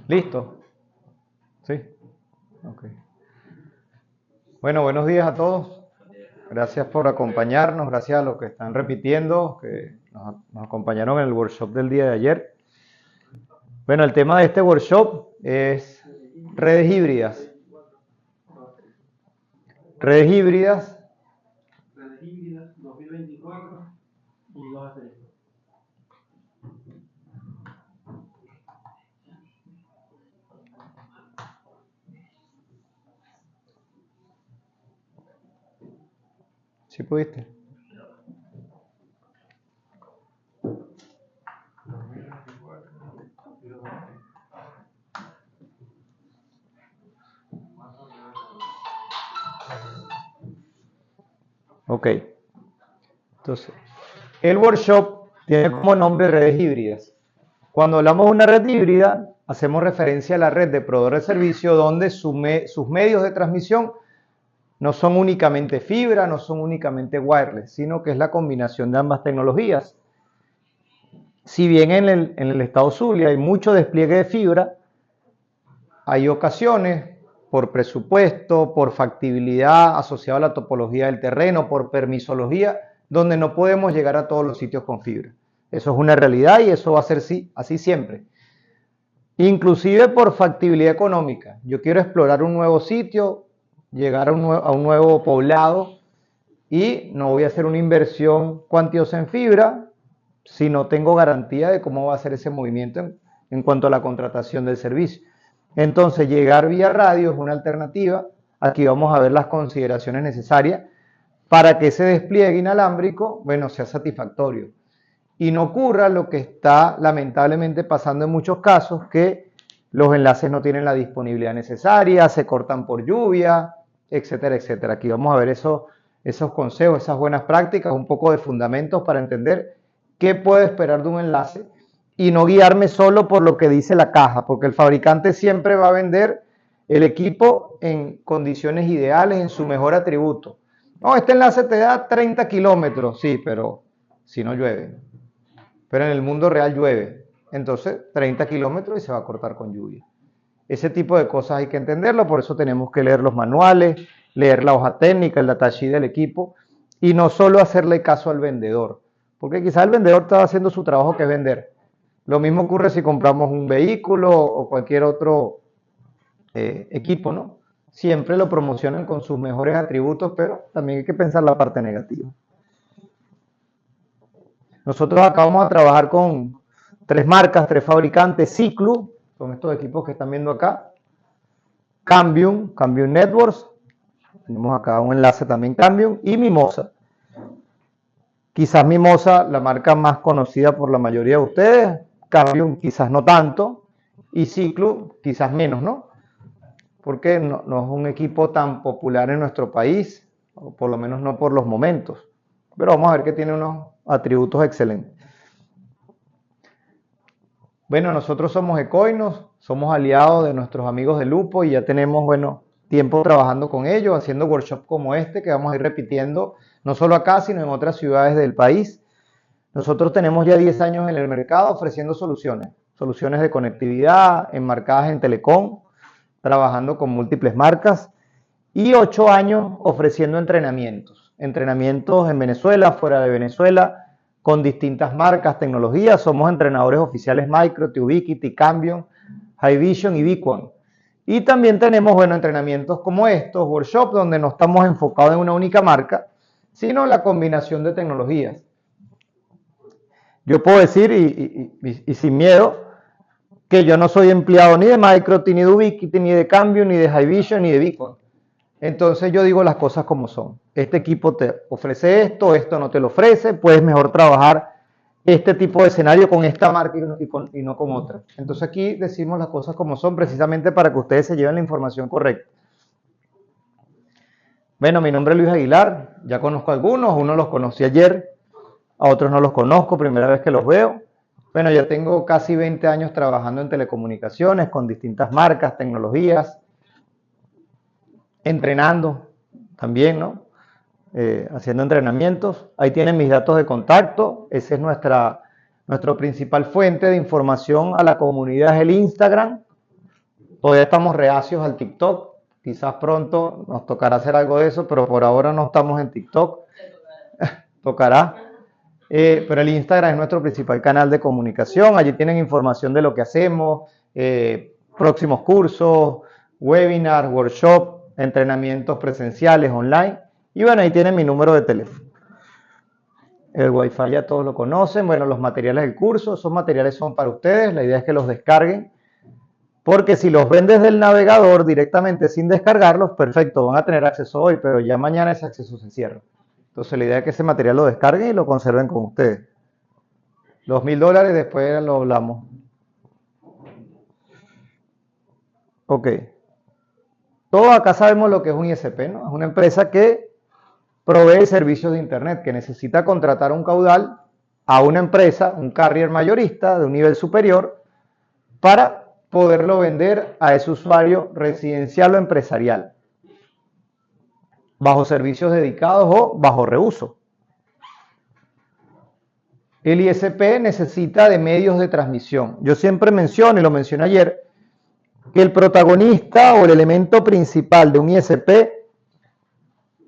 ¿Listo? Sí. Ok. Bueno, buenos días a todos. Gracias por acompañarnos, gracias a los que están repitiendo, que nos acompañaron en el workshop del día de ayer. Bueno, el tema de este workshop es redes híbridas. Redes híbridas. Redes híbridas 2024 y 2 a 3. ¿Sí pudiste? Ok. Entonces, el workshop tiene como nombre redes híbridas. Cuando hablamos de una red híbrida, hacemos referencia a la red de proveedores de servicio donde sus medios de transmisión no son únicamente fibra, no son únicamente wireless, sino que es la combinación de ambas tecnologías. Si bien en el estado Zulia hay mucho despliegue de fibra, hay ocasiones por presupuesto, por factibilidad asociada a la topología del terreno, por permisología, donde no podemos llegar a todos los sitios con fibra. Eso es una realidad y eso va a ser así siempre. Inclusive por factibilidad económica. Yo quiero explorar un nuevo sitio, llegar a un nuevo poblado y no voy a hacer una inversión cuantiosa en fibra si no tengo garantía de cómo va a ser ese movimiento en cuanto a la contratación del servicio. Entonces, llegar vía radio es una alternativa. Aquí vamos a ver las consideraciones necesarias para que ese despliegue inalámbrico, bueno, sea satisfactorio y no ocurra lo que está lamentablemente pasando en muchos casos, que los enlaces no tienen la disponibilidad necesaria, se cortan por lluvia, etcétera, etcétera. Aquí vamos a ver esos consejos, esas buenas prácticas, un poco de fundamentos para entender qué puedo esperar de un enlace y no guiarme solo por lo que dice la caja, porque el fabricante siempre va a vender el equipo en condiciones ideales, en su mejor atributo. No, este enlace te da 30 kilómetros, sí, pero si no llueve. Pero en el mundo real llueve. Entonces, 30 kilómetros y se va a cortar con lluvia. Ese tipo de cosas hay que entenderlo, por eso tenemos que leer los manuales, leer la hoja técnica, el datasheet del equipo, y no solo hacerle caso al vendedor, porque quizás el vendedor está haciendo su trabajo, que es vender. Lo mismo ocurre si compramos un vehículo o cualquier otro equipo, ¿no? Siempre lo promocionan con sus mejores atributos, pero también hay que pensar la parte negativa. Nosotros acá vamos a trabajar con 3 marcas, 3 fabricantes: Ciclu, con estos equipos que están viendo acá, Cambium Networks, tenemos acá un enlace también Cambium, y Mimosa. Quizás Mimosa, la marca más conocida por la mayoría de ustedes, Cambium quizás no tanto, y Ciclu quizás menos, ¿no? Porque no es un equipo tan popular en nuestro país, o por lo menos no por los momentos. Pero vamos a ver que tiene unos atributos excelentes. Bueno, nosotros somos Ecoinos, somos aliados de nuestros amigos de Lupo y ya tenemos, bueno, tiempo trabajando con ellos, haciendo workshops como este que vamos a ir repitiendo, no solo acá, sino en otras ciudades del país. Nosotros tenemos ya 10 años en el mercado ofreciendo soluciones de conectividad enmarcadas en telecom, trabajando con múltiples marcas, y 8 años ofreciendo entrenamientos en Venezuela, fuera de Venezuela, con distintas marcas, tecnologías. Somos entrenadores oficiales Micro, Ubiquiti, Cambium, Hivision y Beacon. Y también tenemos, bueno, entrenamientos como estos, workshops, donde no estamos enfocados en una única marca, sino la combinación de tecnologías. Yo puedo decir, y sin miedo, que yo no soy empleado ni de Micro, ni de Ubiquiti, ni de Cambium, ni de Hivision, ni de Beacon. Entonces yo digo las cosas como son. Este equipo te ofrece esto no te lo ofrece, puedes mejor trabajar este tipo de escenario con esta marca y no con otra. Entonces aquí decimos las cosas como son, precisamente para que ustedes se lleven la información correcta. Bueno, mi nombre es Luis Aguilar, ya conozco a algunos, unos los conocí ayer, a otros no los conozco, primera vez que los veo. Bueno, ya tengo casi 20 años trabajando en telecomunicaciones con distintas marcas, tecnologías, entrenando también, ¿no? Haciendo entrenamientos. Ahí tienen mis datos de contacto. Esa es nuestra principal fuente de información a la comunidad, es el Instagram. Todavía estamos reacios al TikTok. Quizás pronto nos tocará hacer algo de eso, pero por ahora no estamos en TikTok. Tocará. Pero el Instagram es nuestro principal canal de comunicación. Allí tienen información de lo que hacemos, próximos cursos, webinars, workshops, entrenamientos presenciales, online. Y bueno, ahí tienen mi número de teléfono. El Wi-Fi ya todos lo conocen. Bueno, los materiales del curso, esos materiales son para ustedes. La idea es que los descarguen. Porque si los ven desde el navegador directamente sin descargarlos, perfecto, van a tener acceso hoy, pero ya mañana ese acceso se cierra. Entonces la idea es que ese material lo descarguen y lo conserven con ustedes. Los $1000 después lo hablamos. Ok. Todos acá sabemos lo que es un ISP, ¿no? Es una empresa que provee servicios de Internet, que necesita contratar un caudal a una empresa, un carrier mayorista de un nivel superior, para poderlo vender a ese usuario residencial o empresarial, bajo servicios dedicados o bajo reuso. El ISP necesita de medios de transmisión. Yo siempre menciono, y lo mencioné ayer, que el protagonista o el elemento principal de un ISP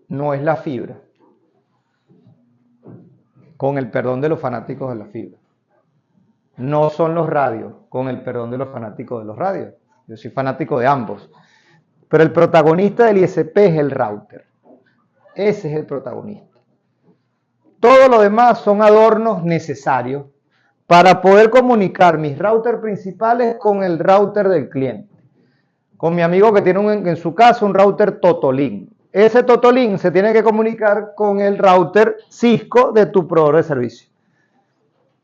no es la fibra, con el perdón de los fanáticos de la fibra. No son los radios, con el perdón de los fanáticos de los radios. Yo soy fanático de ambos. Pero el protagonista del ISP es el router. Ese es el protagonista. Todo lo demás son adornos necesarios para poder comunicar mis routers principales con el router del cliente. Con mi amigo que tiene en su casa un router Totolink. Ese Totolink se tiene que comunicar con el router Cisco de tu proveedor de servicio.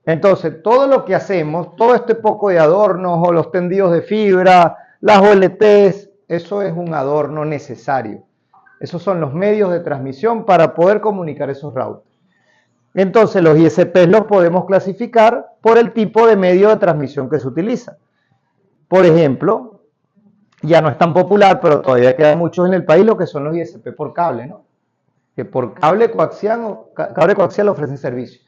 Entonces, todo lo que hacemos, todo este poco de adornos o los tendidos de fibra, las OLTs, eso es un adorno necesario. Esos son los medios de transmisión para poder comunicar esos routers. Entonces, los ISPs los podemos clasificar por el tipo de medio de transmisión que se utiliza. Por ejemplo, ya no es tan popular, pero todavía quedan muchos en el país, lo que son los ISP por cable, ¿no? Que por cable coaxial ofrecen servicio.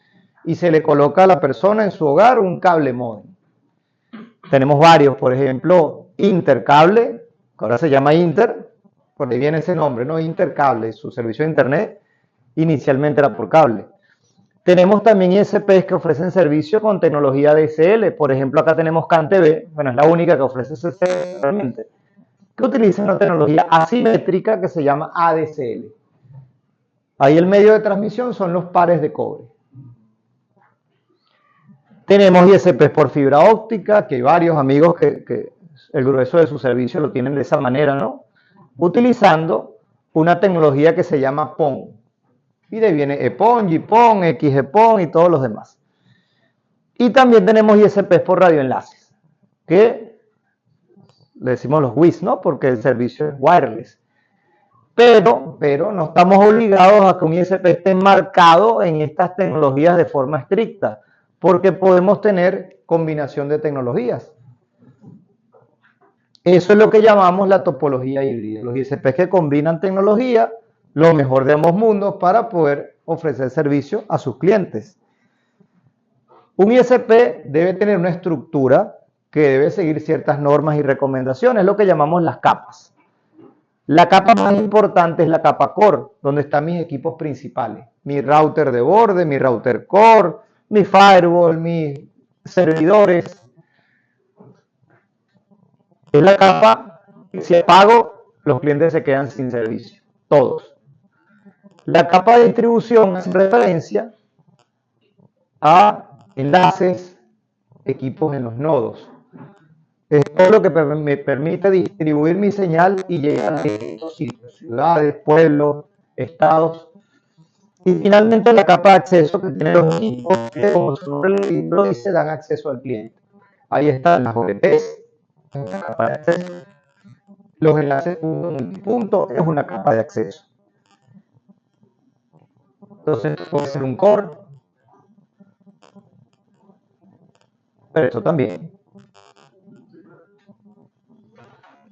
Y se le coloca a la persona en su hogar un cable módem. Tenemos varios, por ejemplo, Intercable, que ahora se llama Inter, por ahí viene ese nombre, ¿no? Intercable, su servicio de internet inicialmente era por cable. Tenemos también ISPs que ofrecen servicio con tecnología DSL, por ejemplo acá tenemos CanTV, bueno, es la única que ofrece ese servicio realmente, que utiliza una tecnología asimétrica que se llama ADSL. Ahí el medio de transmisión son los pares de cobre. Tenemos ISPs por fibra óptica, que hay varios amigos que el grueso de su servicio lo tienen de esa manera, ¿no? Utilizando una tecnología que se llama PON. Y de ahí viene EPON, GPON, XGPON y todos los demás. Y también tenemos ISPs por radioenlaces, que le decimos los WIS, ¿no? Porque el servicio es wireless. Pero no estamos obligados a que un ISP esté enmarcado en estas tecnologías de forma estricta, porque podemos tener combinación de tecnologías. Eso es lo que llamamos la topología híbrida. Los ISPs que combinan tecnología, lo mejor de ambos mundos, para poder ofrecer servicio a sus clientes. Un ISP debe tener una estructura que debe seguir ciertas normas y recomendaciones, lo que llamamos las capas. La capa más importante es la capa core, donde están mis equipos principales. Mi router de borde, mi router core, mi firewall, mis servidores. Es la capa que si apago, los clientes se quedan sin servicio. Todos. La capa de distribución hace referencia a enlaces, equipos en los nodos. Es todo lo que me permite distribuir mi señal y llegar a distintos sitios, ciudades, pueblos, estados. Y finalmente la capa de acceso que tiene los equipos que, como su nombre lo dice, dan acceso al cliente. Ahí están las OLTs, una capa de acceso. Los enlaces punto multipunto es una capa de acceso. Entonces puede ser un core, pero eso también.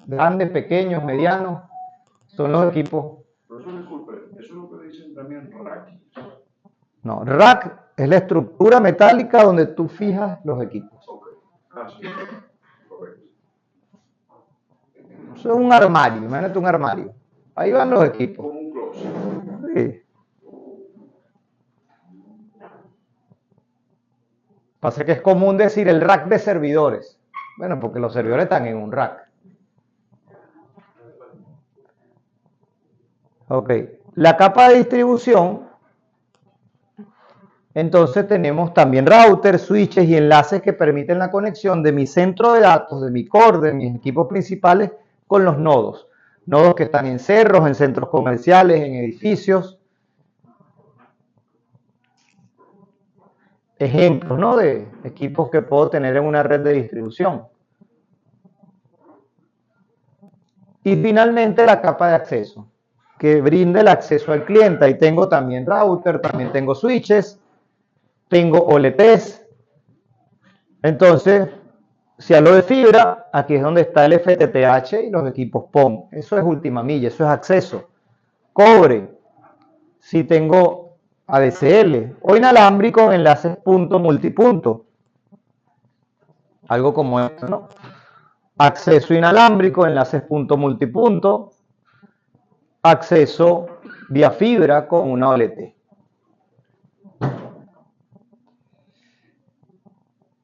Grandes, pequeños, medianos, son los equipos. Profesor, disculpe, eso es lo que dicen también rack. No, rack es la estructura metálica donde tú fijas los equipos. Ok, gracias. Correcto. Eso es un armario, imagínate un armario. Ahí van los equipos. Como un closet. Sí. Pasa que es común decir el rack de servidores. Bueno, porque los servidores están en un rack. Ok. La capa de distribución. Entonces tenemos también routers, switches y enlaces que permiten la conexión de mi centro de datos, de mi core, de mis equipos principales con los nodos. Nodos que están en cerros, en centros comerciales, en edificios. Ejemplos, ¿no?, de equipos que puedo tener en una red de distribución. Y finalmente la capa de acceso, que brinda el acceso al cliente. Ahí tengo también router, también tengo switches, tengo OLTs. Entonces, si hablo de fibra, aquí es donde está el FTTH y los equipos PON. Eso es última milla, eso es acceso. Cobre, si tengo ADSL o inalámbrico, enlaces punto multipunto. Algo como esto, ¿no? Acceso inalámbrico, enlaces punto multipunto. Acceso vía fibra con una OLT.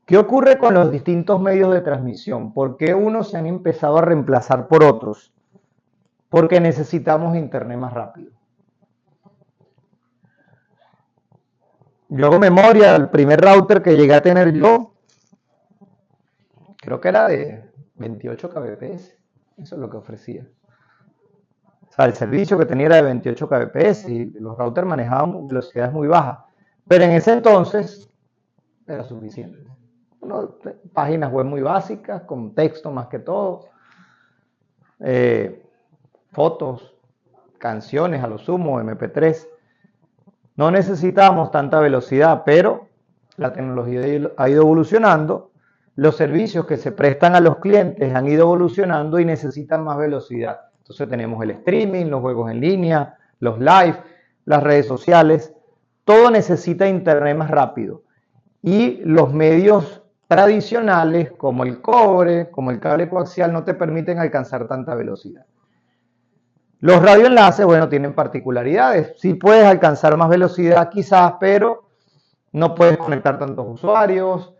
¿Qué ocurre con los distintos medios de transmisión? ¿Por qué unos se han empezado a reemplazar por otros? Porque necesitamos internet más rápido. Yo hago memoria, el primer router que llegué a tener yo, creo que era de 28 kbps. Eso es lo que ofrecía. O sea, el servicio que tenía era de 28 kbps y los routers manejaban velocidades muy bajas. Pero en ese entonces era suficiente. Páginas web muy básicas, con texto más que todo, fotos, canciones a lo sumo, MP3. No necesitamos tanta velocidad, pero la tecnología ha ido evolucionando, los servicios que se prestan a los clientes han ido evolucionando y necesitan más velocidad. Entonces tenemos el streaming, los juegos en línea, los live, las redes sociales, todo necesita internet más rápido. Y los medios tradicionales como el cobre, como el cable coaxial, no te permiten alcanzar tanta velocidad. Los radioenlaces, bueno, tienen particularidades. Sí puedes alcanzar más velocidad quizás, pero no puedes conectar tantos usuarios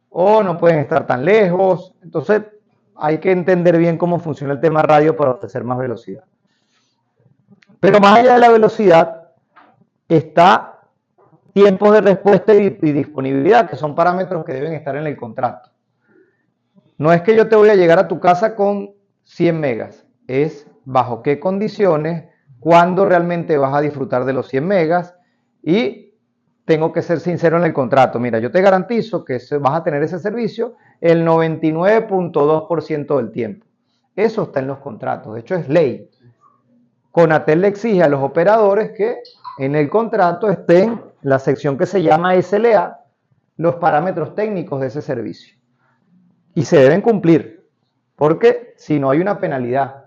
o no pueden estar tan lejos. Entonces hay que entender bien cómo funciona el tema radio para ofrecer más velocidad. Pero más allá de la velocidad está tiempos de respuesta y disponibilidad, que son parámetros que deben estar en el contrato. No es que yo te voy a llegar a tu casa con 100 megas, es bajo qué condiciones, cuándo realmente vas a disfrutar de los 100 megas y tengo que ser sincero en el contrato. Mira, yo te garantizo que vas a tener ese servicio el 99.2% del tiempo. Eso está en los contratos, de hecho es ley. Conatel le exige a los operadores que en el contrato estén la sección que se llama SLA, los parámetros técnicos de ese servicio. Y se deben cumplir, porque si no hay una penalidad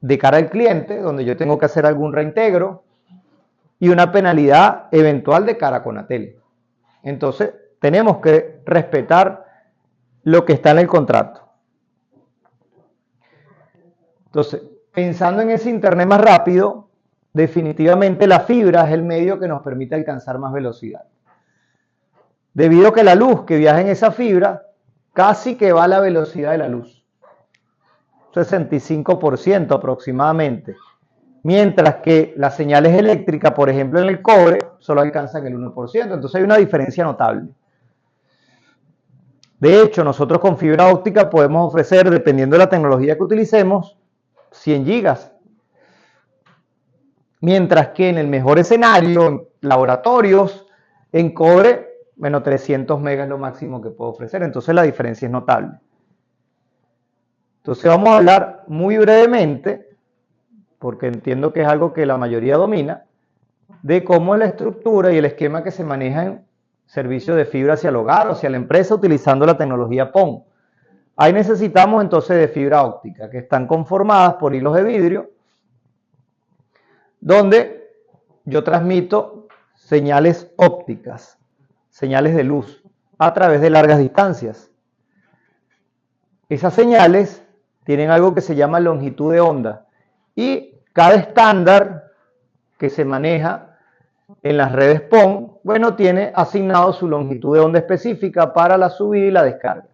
de cara al cliente, donde yo tengo que hacer algún reintegro, y una penalidad eventual de cara a Conatel. Entonces, tenemos que respetar lo que está en el contrato. Entonces, pensando en ese internet más rápido, definitivamente la fibra es el medio que nos permite alcanzar más velocidad. Debido a que la luz que viaja en esa fibra casi que va a la velocidad de la luz. 65% aproximadamente. Mientras que las señales eléctricas, por ejemplo en el cobre, solo alcanzan el 1%. Entonces hay una diferencia notable. De hecho, nosotros con fibra óptica podemos ofrecer, dependiendo de la tecnología que utilicemos, 100 gigas. Mientras que en el mejor escenario, en laboratorios, en cobre, bueno, 300 megas es lo máximo que puedo ofrecer. Entonces la diferencia es notable. Entonces vamos a hablar muy brevemente, porque entiendo que es algo que la mayoría domina, de cómo es la estructura y el esquema que se maneja en servicios de fibra hacia el hogar o hacia la empresa utilizando la tecnología PON. Ahí necesitamos entonces de fibra óptica, que están conformadas por hilos de vidrio, donde yo transmito señales ópticas, señales de luz, a través de largas distancias. Esas señales tienen algo que se llama longitud de onda. Y cada estándar que se maneja en las redes PON, bueno, tiene asignado su longitud de onda específica para la subida y la descarga.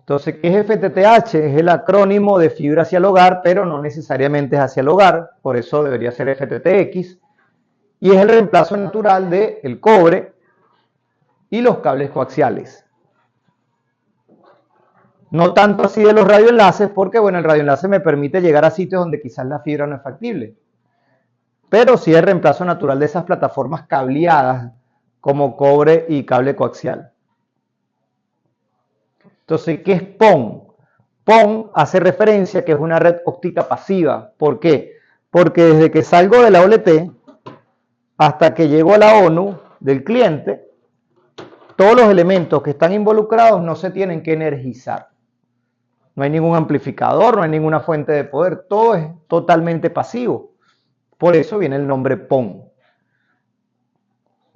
Entonces, ¿qué es FTTH? Es el acrónimo de fibra hacia el hogar, pero no necesariamente es hacia el hogar, por eso debería ser FTTX. Y es el reemplazo natural del cobre y los cables coaxiales. No tanto así de los radioenlaces, porque bueno, el radioenlace me permite llegar a sitios donde quizás la fibra no es factible. Pero sí es el reemplazo natural de esas plataformas cableadas como cobre y cable coaxial. Entonces, ¿qué es PON? PON hace referencia a que es una red óptica pasiva. ¿Por qué? Porque desde que salgo de la OLT hasta que llego a la ONU del cliente, todos los elementos que están involucrados no se tienen que energizar. No hay ningún amplificador, no hay ninguna fuente de poder, todo es totalmente pasivo. Por eso viene el nombre PON.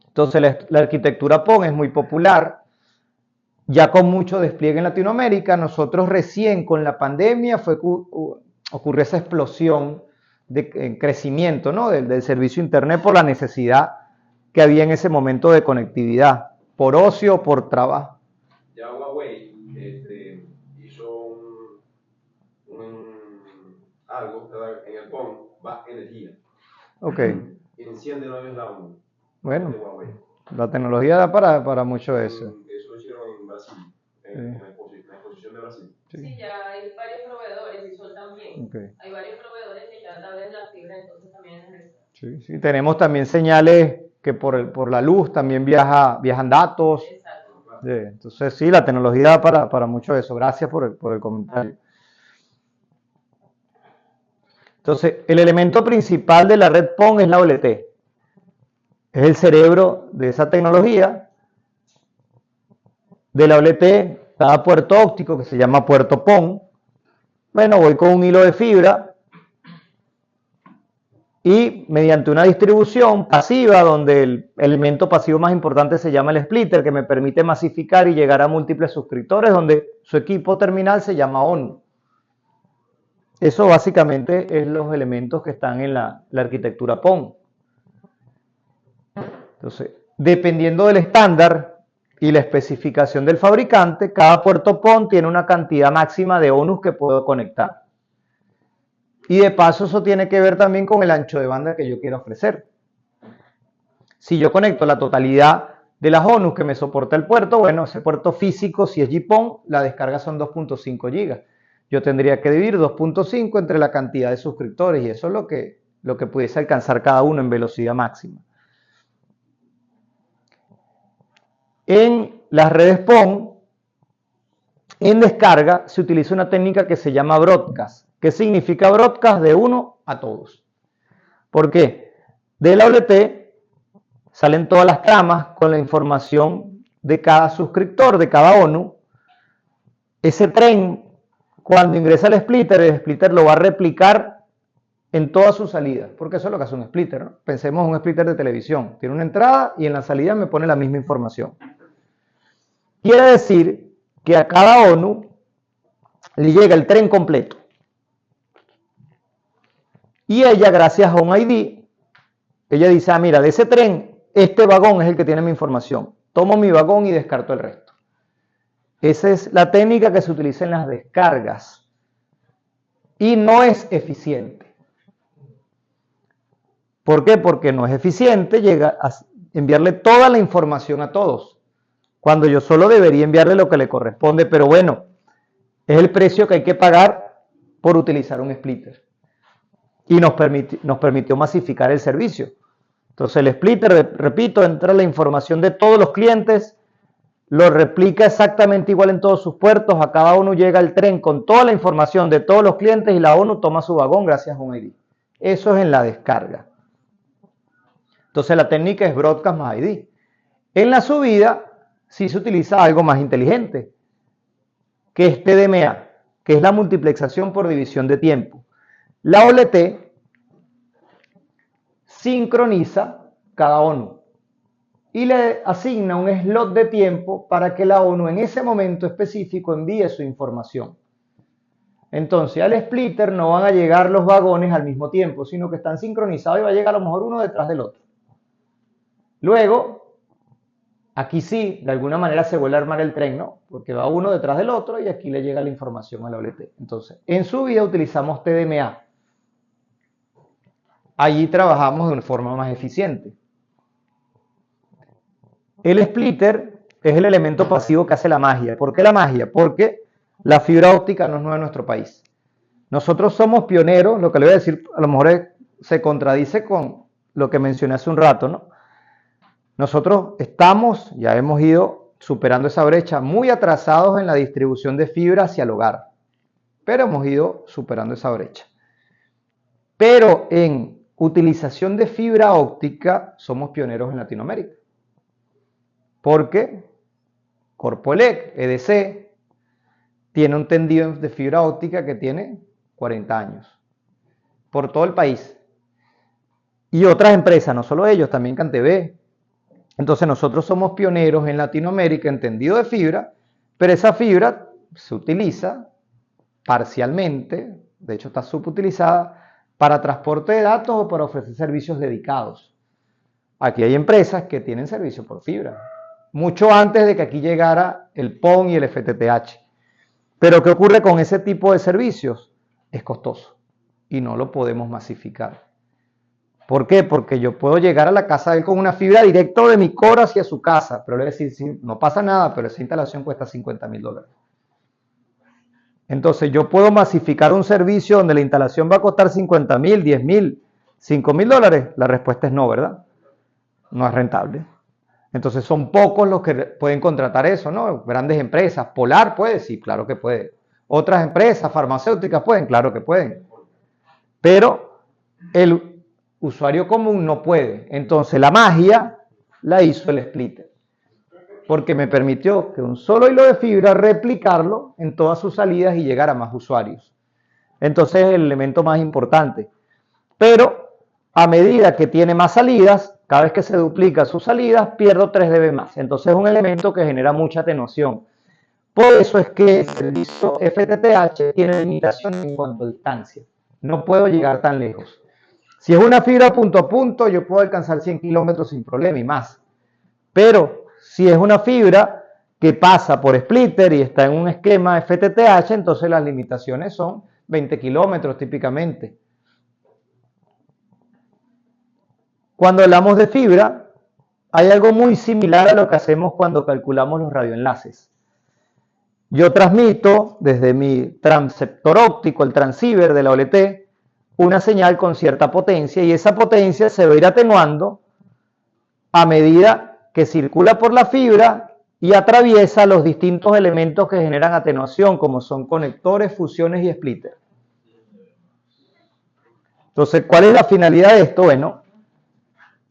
Entonces la arquitectura PON es muy popular, ya con mucho despliegue en Latinoamérica. Nosotros recién con la pandemia ocurrió esa explosión de crecimiento, ¿no? del servicio internet por la necesidad que había en ese momento de conectividad, por ocio, por trabajo. Ya Huawei hizo algo en el PON, va energía. Ok. Enciende no es la ONU. Bueno, De Huawei. la tecnología da para mucho de eso. Eso lo hicieron en Brasil, en la exposición de Brasil. Sí, ya hay varios proveedores y Sol también. Okay. Hay varios proveedores que ya a través de la fibra entonces también es eso. Sí, sí. Tenemos también señales que por la luz también viajan datos. Exacto. Sí, entonces sí, la tecnología da para mucho de eso. Gracias por el comentario. Entonces, el elemento principal de la red PON es la OLT. Es el cerebro de esa tecnología. De la OLT, cada puerto óptico que se llama puerto PON. Bueno, voy con un hilo de fibra y mediante una distribución pasiva, donde el elemento pasivo más importante se llama el splitter, que me permite masificar y llegar a múltiples suscriptores, donde su equipo terminal se llama ONU. Eso básicamente es los elementos que están en la arquitectura PON. Entonces, dependiendo del estándar y la especificación del fabricante, cada puerto PON tiene una cantidad máxima de ONUs que puedo conectar. Y de paso eso tiene que ver también con el ancho de banda que yo quiero ofrecer. Si yo conecto la totalidad de las ONUs que me soporta el puerto, bueno, ese puerto físico, si es GPON, la descarga son 2.5 GB. Yo tendría que dividir 2.5 entre la cantidad de suscriptores y eso es lo que pudiese alcanzar cada uno en velocidad máxima. En las redes PON, en descarga, se utiliza una técnica que se llama broadcast. ¿Qué significa broadcast? De uno a todos. ¿Por qué? De la OLT salen todas las tramas con la información de cada suscriptor, de cada ONU. Ese tren, cuando ingresa el splitter lo va a replicar en todas sus salidas, porque eso es lo que hace un splitter, ¿no? Pensemos en un splitter de televisión. Tiene una entrada y en la salida me pone la misma información. Quiere decir que a cada ONU le llega el tren completo. Y ella, gracias a un ID, ella dice, ah, mira, de ese tren, este vagón es el que tiene mi información. Tomo mi vagón y descarto el resto. Esa es la técnica que se utiliza en las descargas. Y no es eficiente. ¿Por qué? Porque no es eficiente llega a enviarle toda la información a todos, cuando yo solo debería enviarle lo que le corresponde, pero bueno, es el precio que hay que pagar por utilizar un splitter. Y nos permitió masificar el servicio. Entonces el splitter, repito, entra la información de todos los clientes, lo replica exactamente igual en todos sus puertos, a cada uno llega el tren con toda la información de todos los clientes y la ONU toma su vagón gracias a un ID. Eso es en la descarga. Entonces la técnica es broadcast más ID. En la subida sí se utiliza algo más inteligente, que es TDMA, que es la multiplexación por división de tiempo. La OLT sincroniza cada ONU y le asigna un slot de tiempo para que la ONU en ese momento específico envíe su información. Entonces al splitter no van a llegar los vagones al mismo tiempo, sino que están sincronizados y va a llegar a lo mejor uno detrás del otro. Luego, aquí sí, de alguna manera se vuelve a armar el tren, ¿no? Porque va uno detrás del otro y aquí le llega la información a la OLT. Entonces, en su vida utilizamos TDMA. Allí trabajamos de una forma más eficiente. El splitter es el elemento pasivo que hace la magia. ¿Por qué la magia? Porque la fibra óptica no es nueva en nuestro país. Nosotros somos pioneros, lo que le voy a decir a lo mejor se contradice con lo que mencioné hace un rato, ¿no? Nosotros ya hemos ido superando esa brecha, muy atrasados en la distribución de fibra hacia el hogar, pero hemos ido superando esa brecha. Pero en utilización de fibra óptica somos pioneros en Latinoamérica, porque Corpoelec, EDC, tiene un tendido de fibra óptica que tiene 40 años, por todo el país. Y otras empresas, no solo ellos, también CanTV. Entonces nosotros somos pioneros en Latinoamérica en tendido de fibra, pero esa fibra se utiliza parcialmente, de hecho está subutilizada, para transporte de datos o para ofrecer servicios dedicados. Aquí hay empresas que tienen servicio por fibra, mucho antes de que aquí llegara el PON y el FTTH. Pero ¿qué ocurre con ese tipo de servicios? Es costoso y no lo podemos masificar. ¿Por qué? Porque yo puedo llegar a la casa de él con una fibra directo de mi core hacia su casa, pero le voy a decir, sí, no pasa nada, pero esa instalación cuesta $50.000. Entonces yo puedo masificar un servicio donde la instalación va a costar $50.000, $10.000, $5.000. La respuesta es no, ¿verdad? No es rentable. Entonces son pocos los que pueden contratar eso, ¿no? Grandes empresas. Polar puede, sí, claro que puede. Otras empresas farmacéuticas pueden, claro que pueden. Pero el usuario común no puede. Entonces la magia la hizo el splitter, porque me permitió que un solo hilo de fibra replicarlo en todas sus salidas y llegar a más usuarios. Entonces es el elemento más importante. Pero a medida que tiene más salidas, cada vez que se duplica sus salidas, pierdo 3 dB más. Entonces es un elemento que genera mucha atenuación. Por eso es que el servicio FTTH tiene limitaciones en cuanto a distancia. No puedo llegar tan lejos. Si es una fibra punto a punto, yo puedo alcanzar 100 kilómetros sin problema y más. Pero si es una fibra que pasa por splitter y está en un esquema FTTH, entonces las limitaciones son 20 kilómetros típicamente. Cuando hablamos de fibra, hay algo muy similar a lo que hacemos cuando calculamos los radioenlaces. Yo transmito desde mi transceptor óptico, el transceiver de la OLT, una señal con cierta potencia y esa potencia se va a ir atenuando a medida que circula por la fibra y atraviesa los distintos elementos que generan atenuación, como son conectores, fusiones y splitters. Entonces, ¿cuál es la finalidad de esto? Bueno,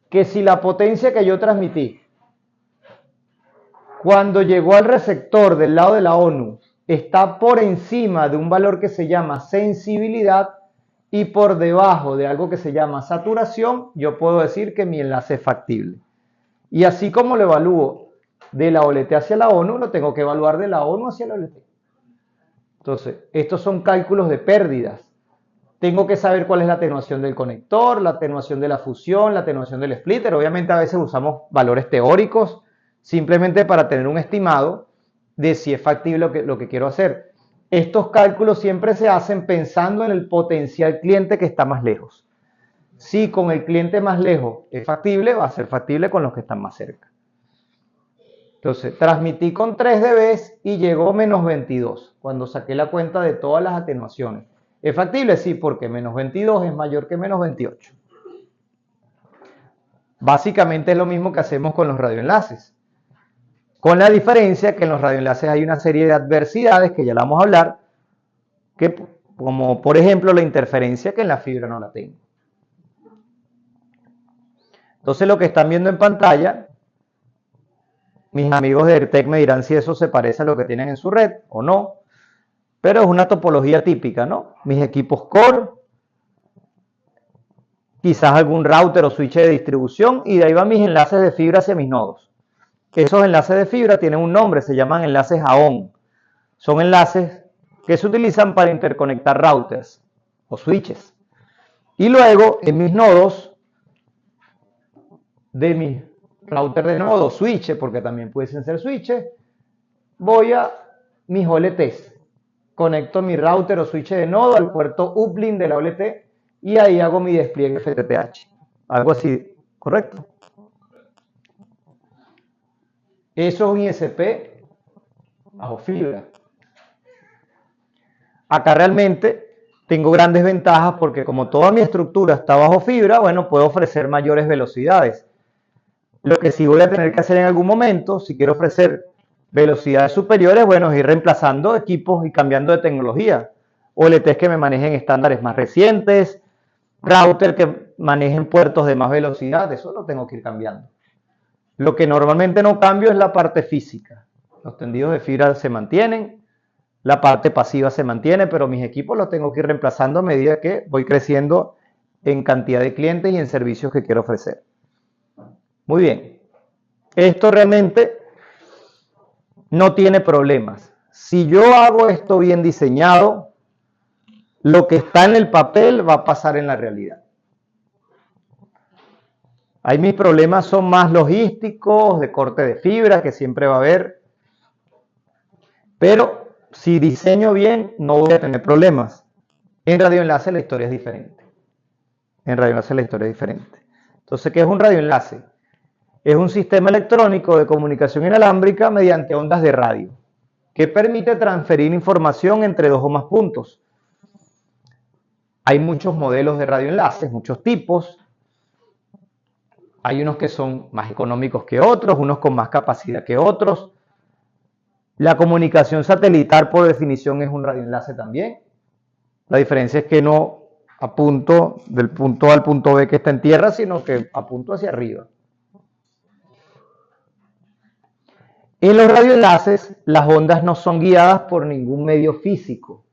que si la potencia que yo transmití, cuando llegó al receptor del lado de la ONU, está por encima de un valor que se llama sensibilidad y por debajo de algo que se llama saturación, yo puedo decir que mi enlace es factible. Y así como lo evalúo de la OLT hacia la ONU, lo tengo que evaluar de la ONU hacia la OLT. Entonces, estos son cálculos de pérdidas. Tengo que saber cuál es la atenuación del conector, la atenuación de la fusión, la atenuación del splitter. Obviamente a veces usamos valores teóricos simplemente para tener un estimado de si es factible lo que quiero hacer. Estos cálculos siempre se hacen pensando en el potencial cliente que está más lejos. Si con el cliente más lejos es factible, va a ser factible con los que están más cerca. Entonces, transmití con 3 dB y llegó menos 22, cuando saqué la cuenta de todas las atenuaciones. ¿Es factible? Sí, porque menos 22 es mayor que menos 28. Básicamente es lo mismo que hacemos con los radioenlaces. Con la diferencia que en los radioenlaces hay una serie de adversidades que ya la vamos a hablar, como por ejemplo la interferencia, que en la fibra no la tengo. Entonces lo que están viendo en pantalla, mis amigos de ERTEC me dirán si eso se parece a lo que tienen en su red o no, pero es una topología típica, ¿no? Mis equipos core quizás algún router o switch de distribución, y de ahí van mis enlaces de fibra hacia mis nodos. Esos enlaces de fibra tienen un nombre, se llaman enlaces AON. Son enlaces que se utilizan para interconectar routers o switches. Y luego en mis nodos, de mis router de nodo, switches, porque también pueden ser switches, voy a mis OLTs. Conecto mi router o switch de nodo al puerto uplink de la OLT y ahí hago mi despliegue FTTH. Algo así, ¿correcto? Eso es un ISP bajo fibra. Acá realmente tengo grandes ventajas porque como toda mi estructura está bajo fibra, bueno, puedo ofrecer mayores velocidades. Lo que sí voy a tener que hacer en algún momento, si quiero ofrecer velocidades superiores, bueno, es ir reemplazando equipos y cambiando de tecnología. OLTs que me manejen estándares más recientes, router que manejen puertos de más velocidad, eso lo tengo que ir cambiando. Lo que normalmente no cambio es la parte física. Los tendidos de fibra se mantienen, la parte pasiva se mantiene, pero mis equipos los tengo que ir reemplazando a medida que voy creciendo en cantidad de clientes y en servicios que quiero ofrecer. Muy bien. Esto realmente no tiene problemas. Si yo hago esto bien diseñado, lo que está en el papel va a pasar en la realidad. Ahí mis problemas son más logísticos, de corte de fibra, que siempre va a haber. Pero si diseño bien, no voy a tener problemas. En radioenlace la historia es diferente. Entonces, ¿qué es un radioenlace? Es un sistema electrónico de comunicación inalámbrica mediante ondas de radio, que permite transferir información entre dos o más puntos. Hay muchos modelos de radioenlaces, muchos tipos. Hay unos que son más económicos que otros, unos con más capacidad que otros. La comunicación satelital por definición es un radioenlace también. La diferencia es que no apunto del punto A al punto B que está en tierra, sino que apunto hacia arriba. En los radioenlaces, las ondas no son guiadas por ningún medio físico.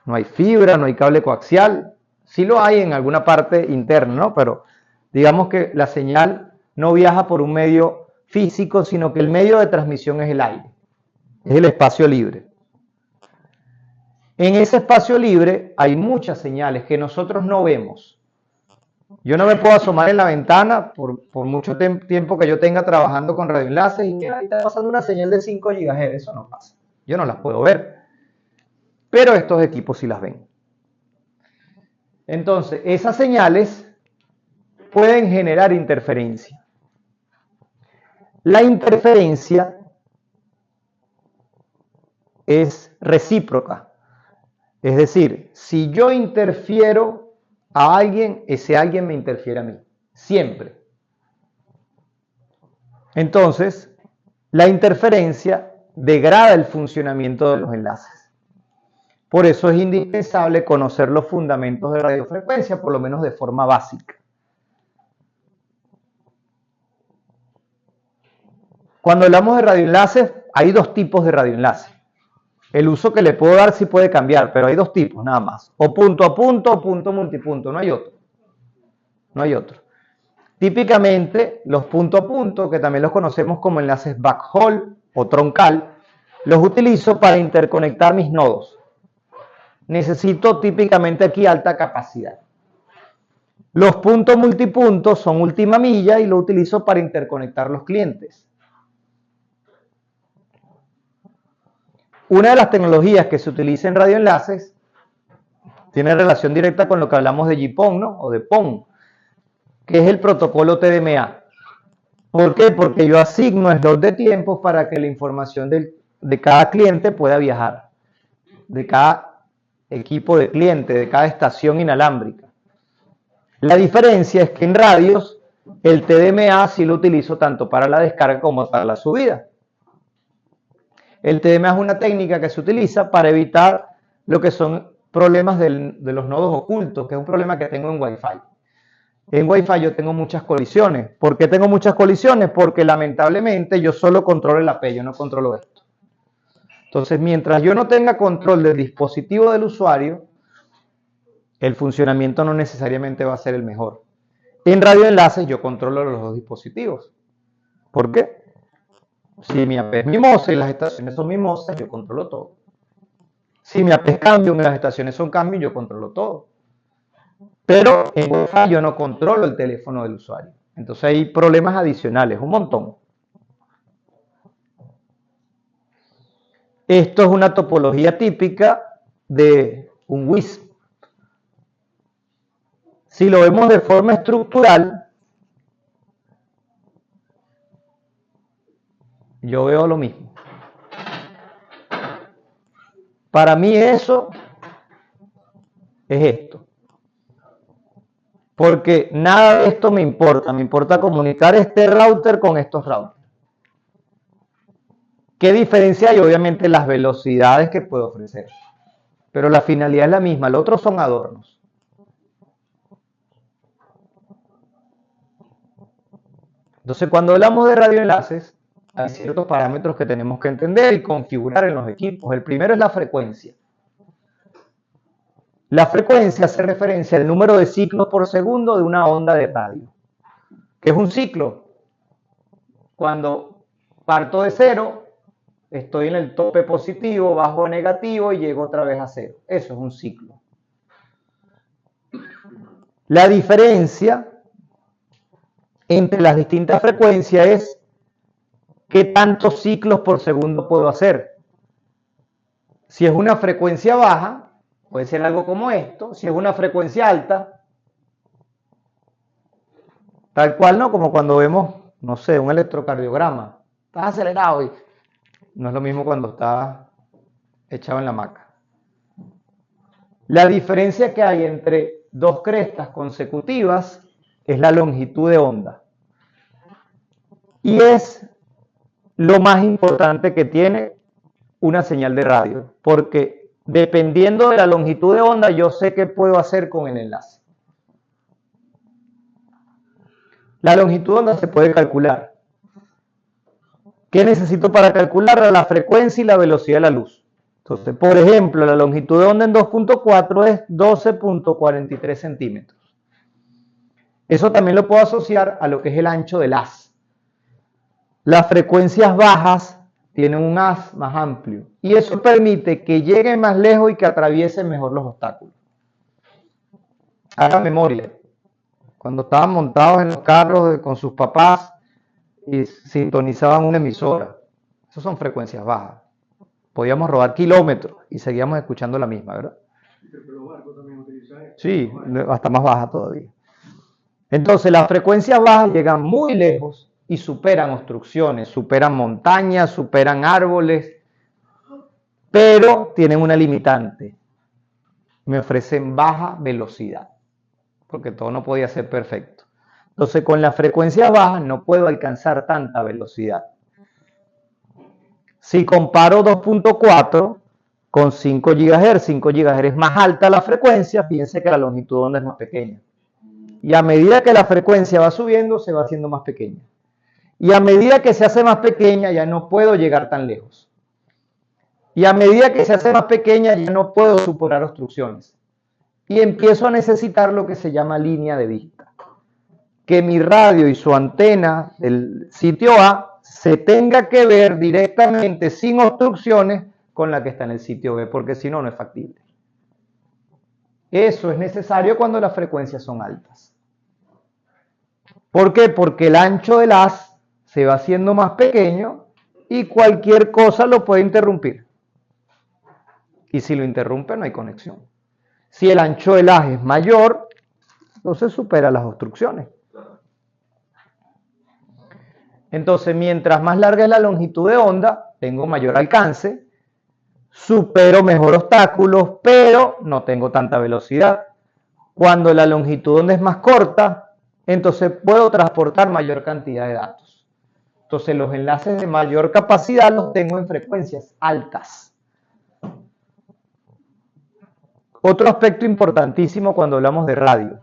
No hay fibra, no hay cable coaxial. Sí lo hay en alguna parte interna, ¿no? Pero digamos que la señal no viaja por un medio físico, sino que el medio de transmisión es el aire, es el espacio libre. En ese espacio libre hay muchas señales que nosotros no vemos. Yo no me puedo asomar en la ventana por mucho tiempo que yo tenga trabajando con radioenlaces y ahí está pasando una señal de 5 GHz. Eso no pasa. Yo no las puedo ver. Pero estos equipos sí las ven. Entonces, esas señales pueden generar interferencia. La interferencia es recíproca. Es decir, si yo interfiero a alguien, ese alguien me interfiere a mí. Siempre. Entonces, la interferencia degrada el funcionamiento de los enlaces. Por eso es indispensable conocer los fundamentos de radiofrecuencia, por lo menos de forma básica. Cuando hablamos de radioenlaces, hay dos tipos de radioenlaces. El uso que le puedo dar sí puede cambiar, pero hay dos tipos nada más. O punto a punto o punto multipunto, no hay otro. No hay otro. Típicamente, los punto a punto, que también los conocemos como enlaces backhaul o troncal, los utilizo para interconectar mis nodos. Necesito típicamente aquí alta capacidad. Los puntos multipuntos son última milla y lo utilizo para interconectar los clientes. Una de las tecnologías que se utiliza en radioenlaces tiene relación directa con lo que hablamos de GPON, ¿no? O de PON, que es el protocolo TDMA. ¿Por qué? Porque yo asigno slot de tiempo para que la información de cada cliente pueda viajar, de cada equipo de cliente, de cada estación inalámbrica. La diferencia es que en radios el TDMA sí lo utilizo tanto para la descarga como para la subida. El TDMA es una técnica que se utiliza para evitar lo que son problemas de los nodos ocultos, que es un problema que tengo en Wi-Fi. En Wi-Fi yo tengo muchas colisiones. ¿Por qué tengo muchas colisiones? Porque lamentablemente yo solo controlo el AP, yo no controlo esto. Entonces, mientras yo no tenga control del dispositivo del usuario, el funcionamiento no necesariamente va a ser el mejor. En radioenlaces yo controlo los dos dispositivos. ¿Por qué? Si mi AP es mimosa y las estaciones son mimosas, yo controlo todo. Si mi AP es cambio y las estaciones son cambio, yo controlo todo. Pero en Wi-Fi yo no controlo el teléfono del usuario. Entonces hay problemas adicionales, un montón. Esto es una topología típica de un WISP. Si lo vemos de forma estructural, yo veo lo mismo. Para mí eso es esto. Porque nada de esto me importa comunicar este router con estos routers. ¿Qué diferencia hay? Obviamente las velocidades que puedo ofrecer. Pero la finalidad es la misma, los otros son adornos. Entonces, cuando hablamos de radioenlaces, hay ciertos parámetros que tenemos que entender y configurar en los equipos. El primero es la frecuencia. La frecuencia hace referencia al número de ciclos por segundo de una onda de radio. ¿Qué es un ciclo? Cuando parto de cero, estoy en el tope positivo, bajo negativo y llego otra vez a cero. Eso es un ciclo. La diferencia entre las distintas frecuencias es qué tantos ciclos por segundo puedo hacer. Si es una frecuencia baja, puede ser algo como esto. Si es una frecuencia alta, tal cual, ¿no? Como cuando vemos, no sé, un electrocardiograma. Estás acelerado y no es lo mismo cuando estás echado en la hamaca. La diferencia que hay entre dos crestas consecutivas es la longitud de onda. Y es lo más importante que tiene una señal de radio, porque dependiendo de la longitud de onda, yo sé qué puedo hacer con el enlace. La longitud de onda se puede calcular. ¿Qué necesito para calcularla? La frecuencia y la velocidad de la luz. Entonces, por ejemplo, la longitud de onda en 2.4 es 12.43 centímetros. Eso también lo puedo asociar a lo que es el ancho del haz. Las frecuencias bajas tienen un haz más amplio y eso permite que llegue más lejos y que atraviese mejor los obstáculos. Hagan memoria. Cuando estaban montados en los carros con sus papás y sintonizaban una emisora, esas son frecuencias bajas. Podíamos rodar kilómetros y seguíamos escuchando la misma, ¿verdad? Los barcos también utilizan eso. Sí, hasta más baja todavía. Entonces las frecuencias bajas llegan muy lejos y superan obstrucciones, superan montañas, superan árboles, pero tienen una limitante. Me ofrecen baja velocidad, porque todo no podía ser perfecto. Entonces con las frecuencias bajas no puedo alcanzar tanta velocidad. Si comparo 2.4 con 5 GHz, 5 GHz es más alta la frecuencia, piense que la longitud de onda es más pequeña. Y a medida que la frecuencia va subiendo, se va haciendo más pequeña. Y a medida que se hace más pequeña, ya no puedo llegar tan lejos. Y a medida que se hace más pequeña, ya no puedo superar obstrucciones. Y empiezo a necesitar lo que se llama línea de vista. Que mi radio y su antena del sitio A se tenga que ver directamente sin obstrucciones con la que está en el sitio B, porque si no, no es factible. Eso es necesario cuando las frecuencias son altas. ¿Por qué? Porque el ancho del haz se va haciendo más pequeño y cualquier cosa lo puede interrumpir. Y si lo interrumpe, no hay conexión. Si el ancho del haz es mayor, entonces supera las obstrucciones. Entonces, mientras más larga es la longitud de onda, tengo mayor alcance, supero mejor obstáculos, pero no tengo tanta velocidad. Cuando la longitud de onda es más corta, entonces puedo transportar mayor cantidad de datos. Entonces, los enlaces de mayor capacidad los tengo en frecuencias altas. Otro aspecto importantísimo cuando hablamos de radio,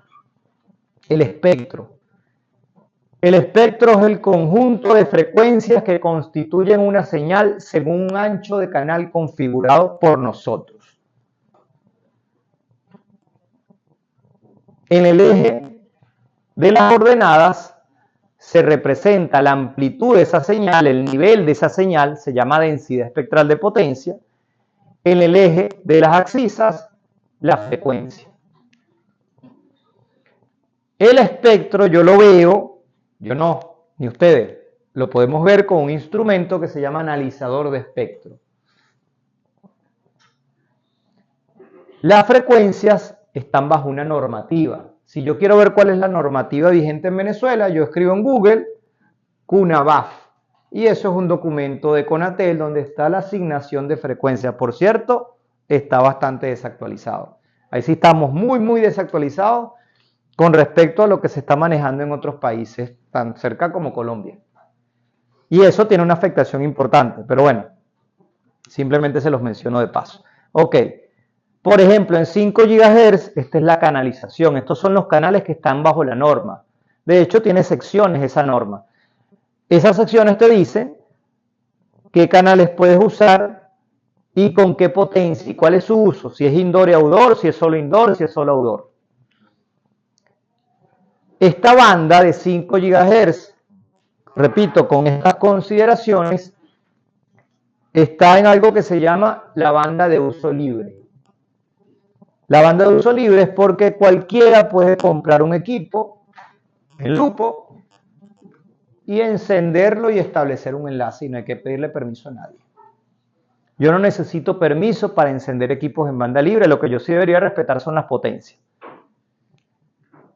el espectro. El espectro es el conjunto de frecuencias que constituyen una señal según un ancho de canal configurado por nosotros. En el eje de las ordenadas se representa la amplitud de esa señal, el nivel de esa señal, se llama densidad espectral de potencia. En el eje de las abscisas, la frecuencia. El espectro yo lo veo, yo no, ni ustedes, lo podemos ver con un instrumento que se llama analizador de espectro. Las frecuencias están bajo una normativa. Si yo quiero ver cuál es la normativa vigente en Venezuela, yo escribo en Google CUNAVAF. Y eso es un documento de Conatel donde está la asignación de frecuencia. Por cierto, está bastante desactualizado. Ahí sí estamos muy desactualizados con respecto a lo que se está manejando en otros países tan cerca como Colombia. Y eso tiene una afectación importante, pero bueno, simplemente se los menciono de paso. Ok, por ejemplo, en 5 GHz, esta es la canalización. Estos son los canales que están bajo la norma. De hecho, tiene secciones esa norma. Esas secciones te dicen qué canales puedes usar y con qué potencia y cuál es su uso. Si es indoor y outdoor, si es solo indoor, si es solo outdoor. Esta banda de 5 GHz, repito, con estas consideraciones, está en algo que se llama la banda de uso libre. La banda de uso libre es porque cualquiera puede comprar un equipo en grupo y encenderlo y establecer un enlace y no hay que pedirle permiso a nadie. Yo no necesito permiso para encender equipos en banda libre, lo que yo sí debería respetar son las potencias.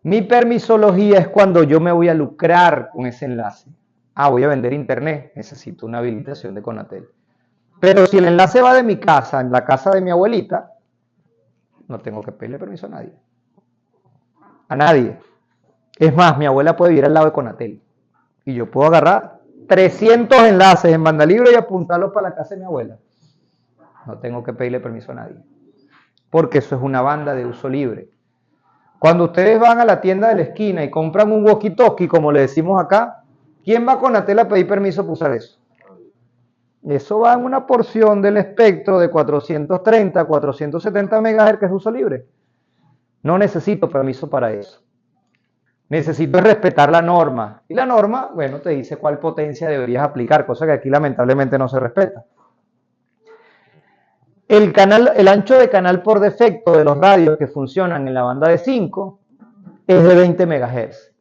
Mi permisología es cuando yo me voy a lucrar con ese enlace. Voy a vender internet, necesito una habilitación de Conatel. Pero si el enlace va de mi casa, en la casa de mi abuelita, no tengo que pedirle permiso a nadie. A nadie. Es más, mi abuela puede vivir al lado de Conatel. Y yo puedo agarrar 300 enlaces en banda libre y apuntarlos para la casa de mi abuela. No tengo que pedirle permiso a nadie. Porque eso es una banda de uso libre. Cuando ustedes van a la tienda de la esquina y compran un walkie-talkie, como le decimos acá, ¿quién va a Conatel a pedir permiso para usar eso? Eso va en una porción del espectro de 430 a 470 MHz que es uso libre. No necesito permiso para eso. Necesito respetar la norma. Y la norma, bueno, te dice cuál potencia deberías aplicar, cosa que aquí lamentablemente no se respeta. El ancho de canal por defecto de los radios que funcionan en la banda de 5 es de 20 MHz.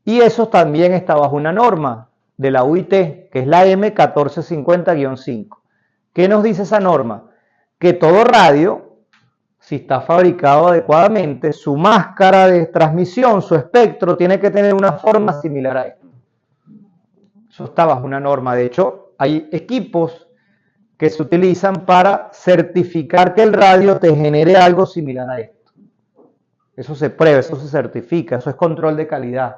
Y eso también está bajo una norma de la UIT, que es la M1450-5. ¿Qué nos dice esa norma? Que todo radio, si está fabricado adecuadamente, su máscara de transmisión, su espectro, tiene que tener una forma similar a esto. Eso está bajo una norma. De hecho, hay equipos que se utilizan para certificar que el radio te genere algo similar a esto. Eso se prueba, eso se certifica, eso es control de calidad.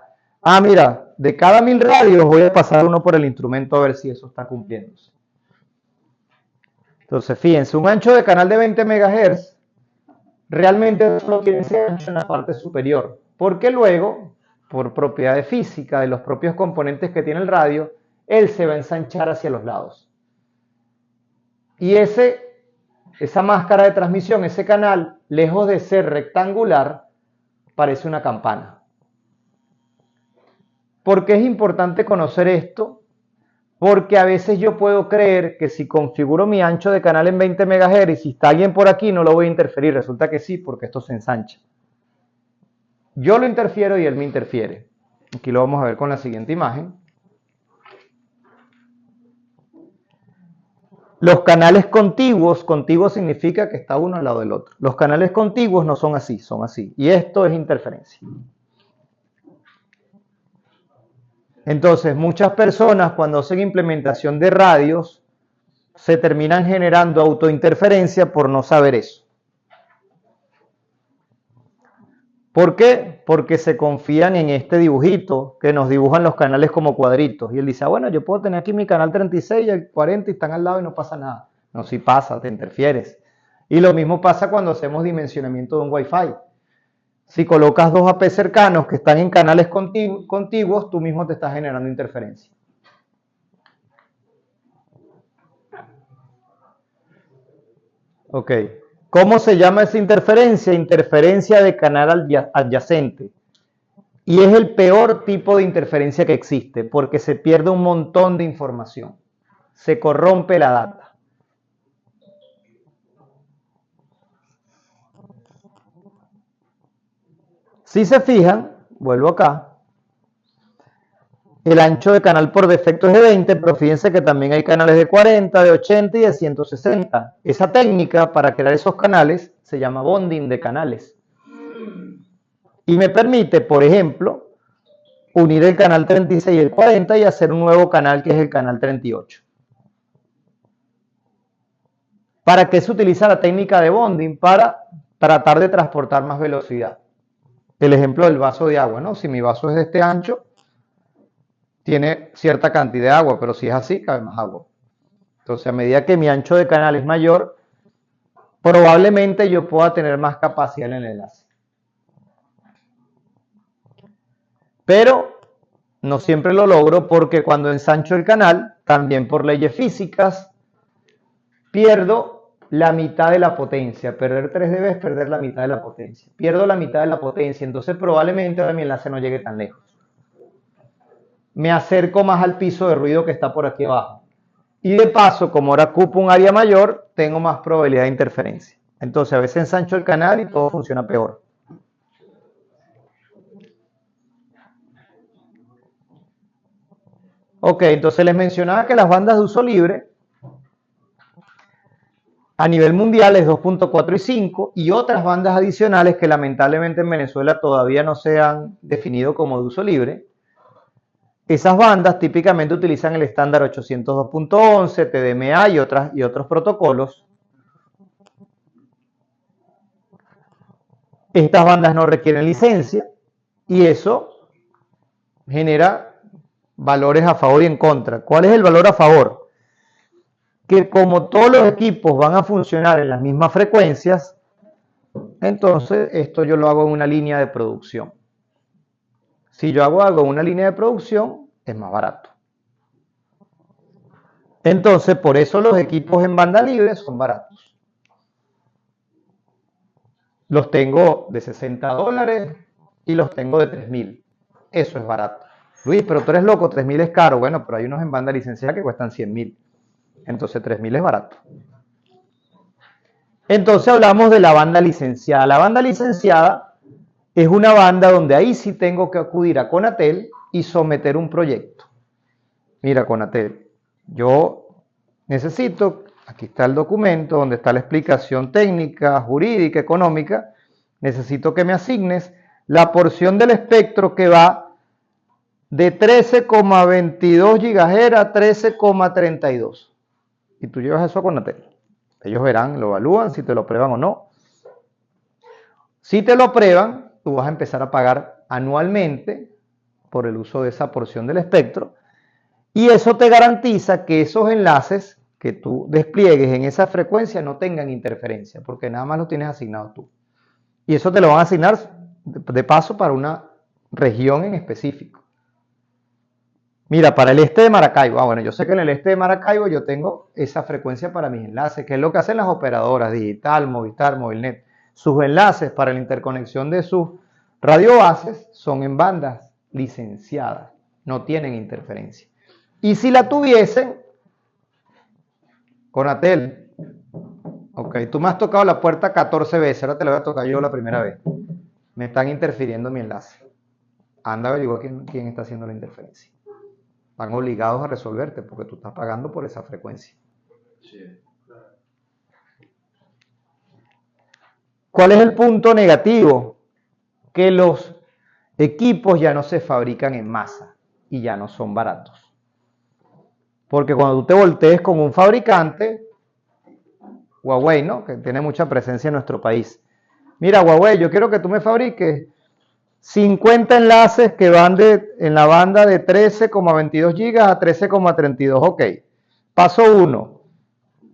Mira, de cada 1000 radios voy a pasar uno por el instrumento a ver si eso está cumpliéndose. Entonces, fíjense, un ancho de canal de 20 MHz realmente solo tiene ese ancho en la parte superior, porque luego, por propiedades físicas de los propios componentes que tiene el radio, él se va a ensanchar hacia los lados. Y esa máscara de transmisión, ese canal, lejos de ser rectangular, parece una campana. ¿Por qué es importante conocer esto? Porque a veces yo puedo creer que si configuro mi ancho de canal en 20 MHz y si está alguien por aquí no lo voy a interferir. Resulta que sí, porque esto se ensancha. Yo lo interfiero y él me interfiere. Aquí lo vamos a ver con la siguiente imagen. Los canales contiguos, contiguo significa que está uno al lado del otro. Los canales contiguos no son así, son así. Y esto es interferencia. Entonces, muchas personas cuando hacen implementación de radios se terminan generando autointerferencia por no saber eso. ¿Por qué? Porque se confían en este dibujito que nos dibujan los canales como cuadritos. Y él dice, bueno, yo puedo tener aquí mi canal 36 y el 40 y están al lado y no pasa nada. No, sí pasa, te interfieres. Y lo mismo pasa cuando hacemos dimensionamiento de un Wi-Fi. Si colocas dos AP cercanos que están en canales contiguos, tú mismo te estás generando interferencia. Ok. ¿Cómo se llama esa interferencia? Interferencia de canal adyacente. Y es el peor tipo de interferencia que existe, porque se pierde un montón de información. Se corrompe la data. Si se fijan, vuelvo acá, el ancho de canal por defecto es de 20, pero fíjense que también hay canales de 40, de 80 y de 160. Esa técnica para crear esos canales se llama bonding de canales. Y me permite, por ejemplo, unir el canal 36 y el 40 y hacer un nuevo canal que es el canal 38. ¿Para qué se utiliza la técnica de bonding? Para tratar de transportar más velocidad. El ejemplo del vaso de agua, ¿no? Si mi vaso es de este ancho, tiene cierta cantidad de agua, pero si es así, cabe más agua. Entonces, a medida que mi ancho de canal es mayor, probablemente yo pueda tener más capacidad en el enlace. Pero no siempre lo logro porque cuando ensancho el canal, también por leyes físicas, pierdo la mitad de la potencia. Perder 3 dB es perder la mitad de la potencia. Pierdo la mitad de la potencia, entonces probablemente ahora mi enlace no llegue tan lejos. Me acerco más al piso de ruido que está por aquí abajo. Y de paso, como ahora ocupo un área mayor, tengo más probabilidad de interferencia. Entonces a veces ensancho el canal y todo funciona peor. Ok, entonces les mencionaba que las bandas de uso libre a nivel mundial es 2.4 y 5 y otras bandas adicionales que lamentablemente en Venezuela todavía no se han definido como de uso libre. Esas bandas típicamente utilizan el estándar 802.11, TDMA y otros protocolos. Estas bandas no requieren licencia y eso genera valores a favor y en contra. ¿Cuál es el valor a favor? Que como todos los equipos van a funcionar en las mismas frecuencias, entonces esto yo lo hago en una línea de producción. Si yo hago algo en una línea de producción, es más barato. Entonces, por eso los equipos en banda libre son baratos. Los tengo de $60 y los tengo de 3.000. Eso es barato. Luis, pero tú eres loco, 3.000 es caro. Bueno, pero hay unos en banda licenciada que cuestan 100.000. Entonces 3.000 es barato. Entonces hablamos de la banda licenciada. La banda licenciada es una banda donde ahí sí tengo que acudir a Conatel y someter un proyecto. Mira, Conatel, yo necesito, aquí está el documento donde está la explicación técnica, jurídica, económica, necesito que me asignes la porción del espectro que va de 13,22 GHz a 13,32. Y tú llevas eso a Conatel. Ellos verán, lo evalúan, si te lo prueban o no. Si te lo aprueban, tú vas a empezar a pagar anualmente por el uso de esa porción del espectro. Y eso te garantiza que esos enlaces que tú despliegues en esa frecuencia no tengan interferencia, porque nada más lo tienes asignado tú. Y eso te lo van a asignar de paso para una región en específico. Mira, para el este de Maracaibo, bueno, yo sé que en el este de Maracaibo yo tengo esa frecuencia para mis enlaces, que es lo que hacen las operadoras Digital, Movistar, Movilnet. Sus enlaces para la interconexión de sus radiobases son en bandas licenciadas, no tienen interferencia. Y si la tuviesen, Conatel, ok, tú me has tocado la puerta 14 veces, ahora te la voy a tocar yo la primera vez. Me están interfiriendo mi enlace. Anda, averigua quién está haciendo la interferencia. Están obligados a resolverte porque tú estás pagando por esa frecuencia. Sí. ¿Cuál es el punto negativo? Que los equipos ya no se fabrican en masa y ya no son baratos. Porque cuando tú te voltees con un fabricante, Huawei, ¿no? Que tiene mucha presencia en nuestro país. Mira, Huawei, yo quiero que tú me fabriques 50 enlaces que van en la banda de 13,22 GB a 13,32. Ok. Paso 1.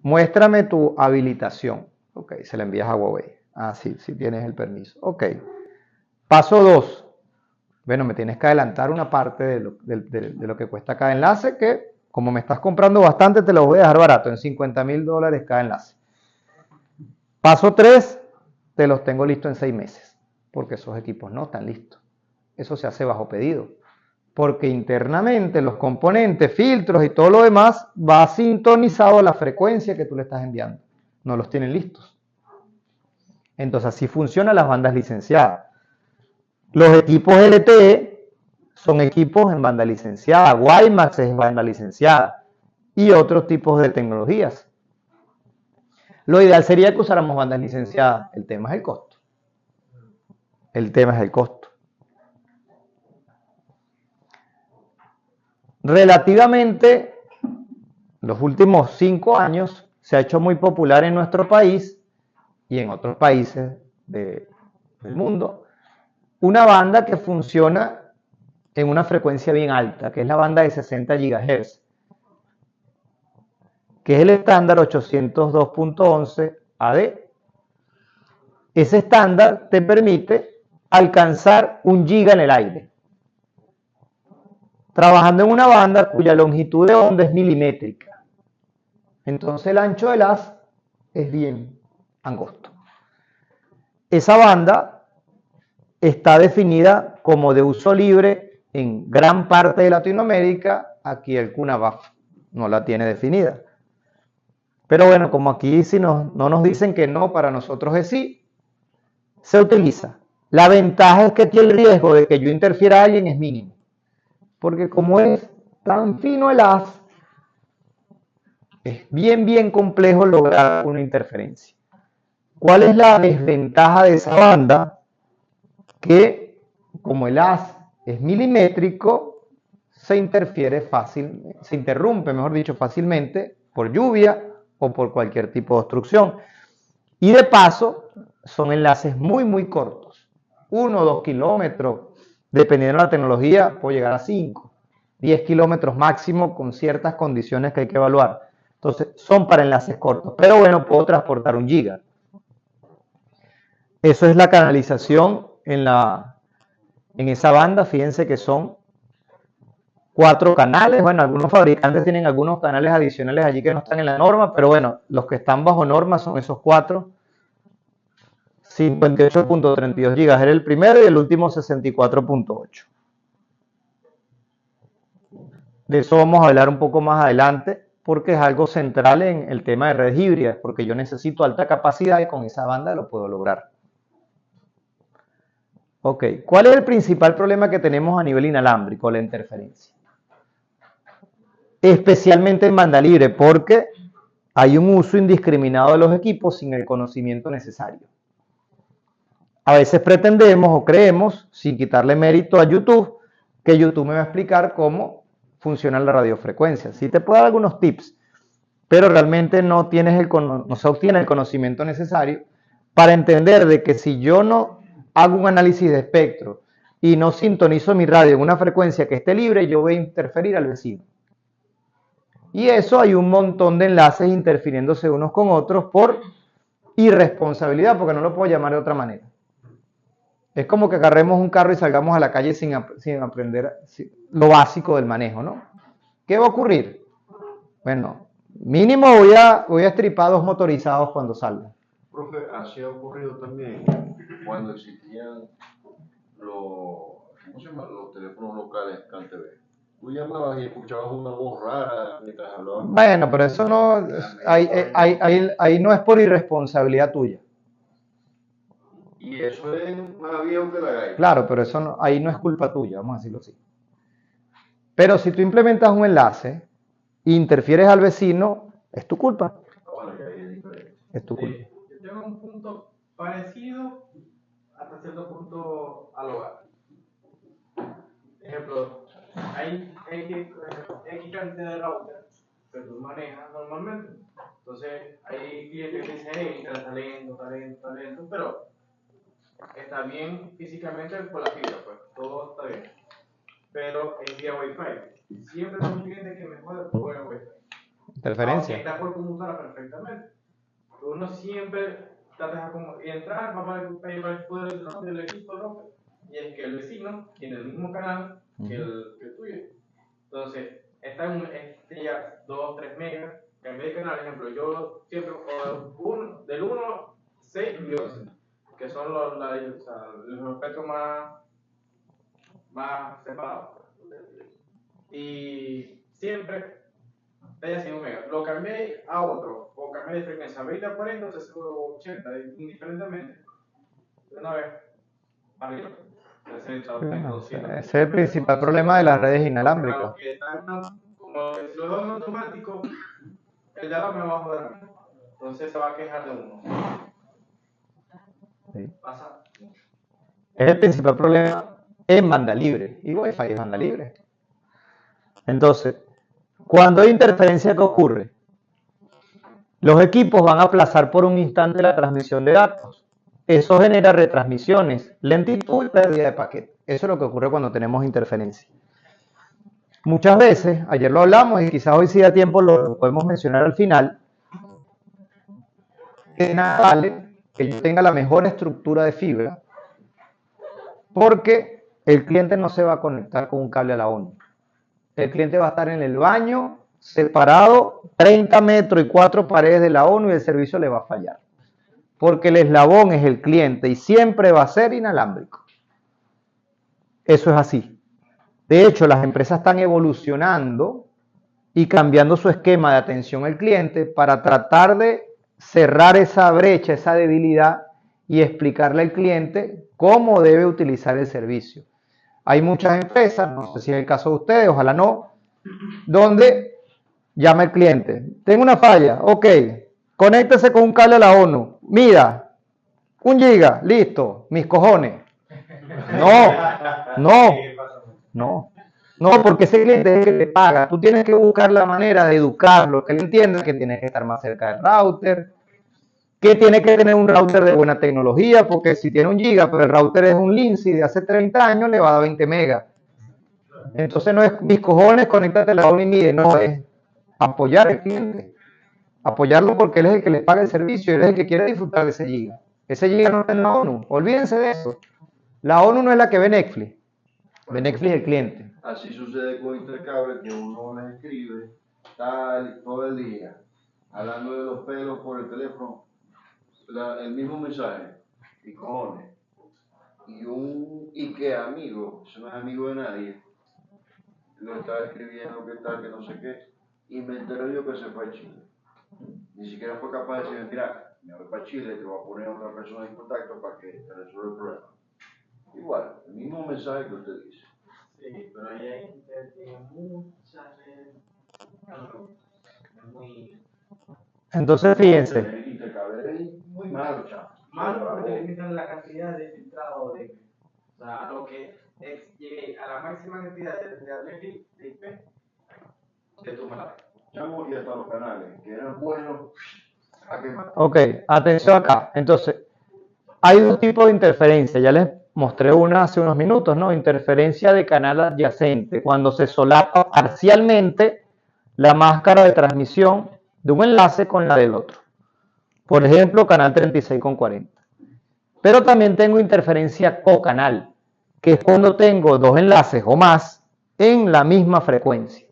Muéstrame tu habilitación. Ok, se la envías a Huawei. Ah, sí, sí tienes el permiso. Ok. Paso 2. Bueno, me tienes que adelantar una parte de lo que cuesta cada enlace, que como me estás comprando bastante, te lo voy a dejar barato, en $50.000 cada enlace. Paso 3. Te los tengo listos en 6 meses, porque esos equipos no están listos. eso se hace bajo pedido. Porque internamente los componentes, filtros y todo lo demás va sintonizado a la frecuencia que tú le estás enviando. No los tienen listos. Entonces así funcionan las bandas licenciadas. Los equipos LTE son equipos en banda licenciada. WiMAX es banda licenciada. Y otros tipos de tecnologías. Lo ideal sería que usáramos bandas licenciadas. El tema es el costo. El tema es el costo. Relativamente, los últimos 5 años se ha hecho muy popular en nuestro país y en otros países del mundo una banda que funciona en una frecuencia bien alta, que es la banda de 60 GHz, que es el estándar 802.11 AD. Ese estándar te permite alcanzar 1 giga en el aire, trabajando en una banda cuya longitud de onda es milimétrica. Entonces el ancho del haz es bien angosto. Esa banda está definida como de uso libre en gran parte de Latinoamérica. Aquí el CUNAVAF no la tiene definida. Pero bueno, como aquí si no nos dicen que no, para nosotros es sí, se utiliza. La ventaja es que aquí el riesgo de que yo interfiera a alguien es mínimo. Porque como es tan fino el haz, es bien complejo lograr una interferencia. ¿Cuál es la desventaja de esa banda? Que como el haz es milimétrico, se interrumpe, mejor dicho, fácilmente por lluvia o por cualquier tipo de obstrucción. Y de paso, son enlaces muy cortos. 1 o 2 kilómetros, dependiendo de la tecnología, puede llegar a 5. 10 kilómetros máximo con ciertas condiciones que hay que evaluar. Entonces, son para enlaces cortos. Pero bueno, puedo transportar 1 giga. Eso es la canalización en esa banda. Fíjense que son 4 canales. Bueno, algunos fabricantes tienen algunos canales adicionales allí que no están en la norma, pero bueno, los que están bajo norma son esos 4. 58.32 gigas era el primero y el último 64.8. De eso vamos a hablar un poco más adelante porque es algo central en el tema de redes híbridas, porque yo necesito alta capacidad y con esa banda lo puedo lograr. Ok, ¿cuál es el principal problema que tenemos a nivel inalámbrico? La interferencia. Especialmente en banda libre, porque hay un uso indiscriminado de los equipos sin el conocimiento necesario. A veces pretendemos o creemos, sin quitarle mérito a YouTube, que YouTube me va a explicar cómo funciona la radiofrecuencia. Sí te puedo dar algunos tips, pero realmente no se obtiene el conocimiento necesario para entender de que si yo no hago un análisis de espectro y no sintonizo mi radio en una frecuencia que esté libre, yo voy a interferir al vecino. Y eso hay un montón de enlaces interfiriéndose unos con otros por irresponsabilidad, porque no lo puedo llamar de otra manera. Es como que agarremos un carro y salgamos a la calle sin aprender lo básico del manejo, ¿no? ¿Qué va a ocurrir? Bueno, mínimo voy a estripar 2 motorizados cuando salga. Profe, así ha ocurrido también cuando existían ¿cómo se llama? Los teléfonos locales CanTV. Tú llamabas y escuchabas una voz rara mientras hablabas. Bueno, pero eso no, ahí no es por irresponsabilidad tuya. Y eso es más viejo que la gaita. Claro, pero eso no, ahí no es culpa tuya, vamos a decirlo así. Pero si tú implementas un enlace e interfieres al vecino, es tu culpa. Es tu culpa. Yo tengo un punto parecido hasta cierto punto al hogar. Ejemplo, hay X cantidad de routers que tú manejas normalmente. Entonces, hay clientes que dicen, hey, talento, pero está bien físicamente por la fibra, pues todo está bien. Pero es vía Wi-Fi. Siempre tengo un cliente que me jode por el Wi-Fi. Interferencia. Está por conmutar perfectamente. Uno siempre trata de entrar, va a llevar el poder del equipo, ¿no? Y es que el vecino tiene el mismo canal que el tuyo. Entonces, está ya 2 o 3 megas, que en vez de canal, ejemplo, yo siempre, del 1 a 6 millones, que son los espectros más más separado. Y siempre haya sido un mega. Lo cambié a otro, o cambié de frecuencia, 20 a 40, o 80, indiferentemente. De una vez, arriba. 60, 200. Ese es el principal problema de las redes inalámbricas. Como los dos automáticos, el de ahora me va a joder. Entonces se va a quejar de uno. Sí. Pasa. Es el principal problema en banda libre. Y Wi-Fi es banda libre. Entonces, cuando hay interferencia, ¿qué ocurre? Los equipos van a aplazar por un instante la transmisión de datos. Eso genera retransmisiones, lentitud y pérdida de paquete. Eso es lo que ocurre cuando tenemos interferencia. Muchas veces, ayer lo hablamos y quizás hoy sí da tiempo, lo podemos mencionar al final, que de nada vale que yo tenga la mejor estructura de fibra, porque el cliente no se va a conectar con un cable a la ONU. El cliente va a estar en el baño, separado 30 metros y 4 paredes de la ONU y el servicio le va a fallar. Porque el eslabón es el cliente y siempre va a ser inalámbrico. Eso es así. De hecho, las empresas están evolucionando y cambiando su esquema de atención al cliente para tratar de cerrar esa brecha, esa debilidad y explicarle al cliente cómo debe utilizar el servicio. Hay muchas empresas, no sé si es el caso de ustedes, ojalá no, donde llama el cliente. Tengo una falla, ok, conéctese con un cable a la ONU. Mira, 1 giga, listo, mis cojones. No, porque ese cliente es el que te paga. Tú tienes que buscar la manera de educarlo, que él entienda que tiene que estar más cerca del router, que tiene que tener un router de buena tecnología, porque si tiene 1 giga, pero el router es un Linksys de hace 30 años, le va a dar 20 megas. Entonces no es mis cojones, conéctate a la ONU y mide, no, es apoyar al cliente. Apoyarlo porque él es el que le paga el servicio, él es el que quiere disfrutar de ese giga. Ese giga no está en la ONU, olvídense de eso. La ONU no es la que ve Netflix es el cliente. Así sucede con Intercable, que uno les escribe tal todo el día, hablando de los pelos por el teléfono, el mismo mensaje, y cojones. Y que amigo, eso no es amigo de nadie, lo estaba escribiendo, que tal, que no sé qué, y me entero yo que se fue a Chile. Ni siquiera fue capaz de decirme, mira, me voy para Chile, te voy a poner a otra persona en contacto para que te resuelva el problema. Igual, el mismo mensaje que usted dice. Sí, pero ahí hay que tiene muchas redes. Muy Entonces, fíjense, El Intercable es muy malo, chavo. malo porque te limitan la cantidad de filtrado de, o sea, a lo que llegue a la máxima cantidad de IP de tu mala. Chamo, y hasta los canales, que eran buenos, a quemar. ok, atención acá. Entonces, hay dos tipos de interferencia. Ya les mostré una hace unos minutos, ¿no? Interferencia de canal adyacente, cuando se solapa parcialmente la máscara de transmisión de un enlace con la del otro. Por ejemplo, canal 36,40. Pero también tengo interferencia cocanal, que es cuando tengo 2 enlaces o más en la misma frecuencia.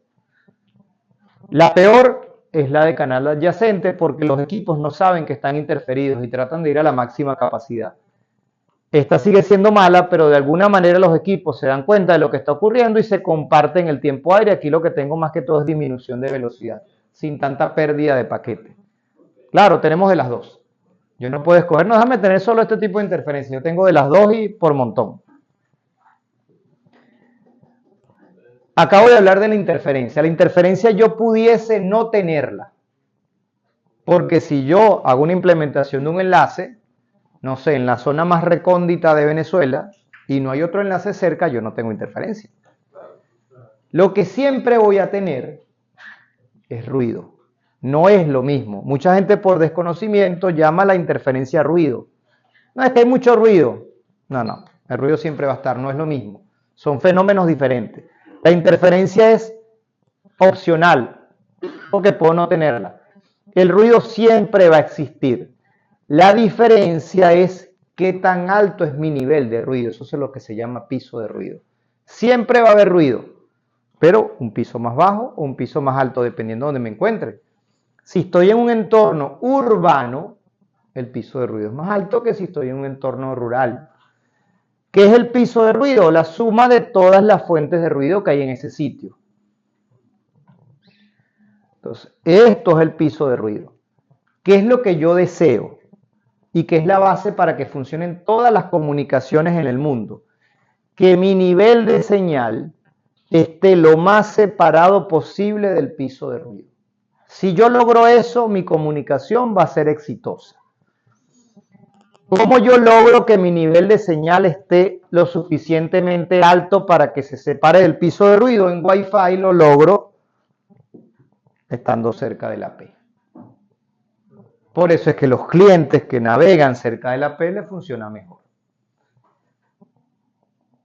La peor es la de canal adyacente porque los equipos no saben que están interferidos y tratan de ir a la máxima capacidad. Esta sigue siendo mala, pero de alguna manera los equipos se dan cuenta de lo que está ocurriendo y se comparten el tiempo aire. Aquí lo que tengo más que todo es disminución de velocidad, sin tanta pérdida de paquete. Claro, tenemos de las dos. Yo no puedo escoger, no, déjame tener solo este tipo de interferencia. Yo tengo de las dos y por montón. Acabo de hablar de la interferencia. La interferencia yo pudiese no tenerla. Porque si yo hago una implementación de un enlace, no sé, en la zona más recóndita de Venezuela, y no hay otro enlace cerca, yo no tengo interferencia. Lo que siempre voy a tener es ruido. No es lo mismo. Mucha gente por desconocimiento llama la interferencia ruido. No, es que hay mucho ruido. No, el ruido siempre va a estar, no es lo mismo. Son fenómenos diferentes. La interferencia es opcional, porque puedo no tenerla. El ruido siempre va a existir. La diferencia es qué tan alto es mi nivel de ruido. Eso es lo que se llama piso de ruido. Siempre va a haber ruido, pero un piso más bajo o un piso más alto, dependiendo de donde me encuentre. Si estoy en un entorno urbano, el piso de ruido es más alto que si estoy en un entorno rural. ¿Qué es el piso de ruido? La suma de todas las fuentes de ruido que hay en ese sitio. Entonces, esto es el piso de ruido. ¿Qué es lo que yo deseo? Y que es la base para que funcionen todas las comunicaciones en el mundo. Que mi nivel de señal esté lo más separado posible del piso de ruido. Si yo logro eso, mi comunicación va a ser exitosa. ¿Cómo yo logro que mi nivel de señal esté lo suficientemente alto para que se separe del piso de ruido? En Wi-Fi lo logro estando cerca de la P. Por eso es que los clientes que navegan cerca de la P les funciona mejor.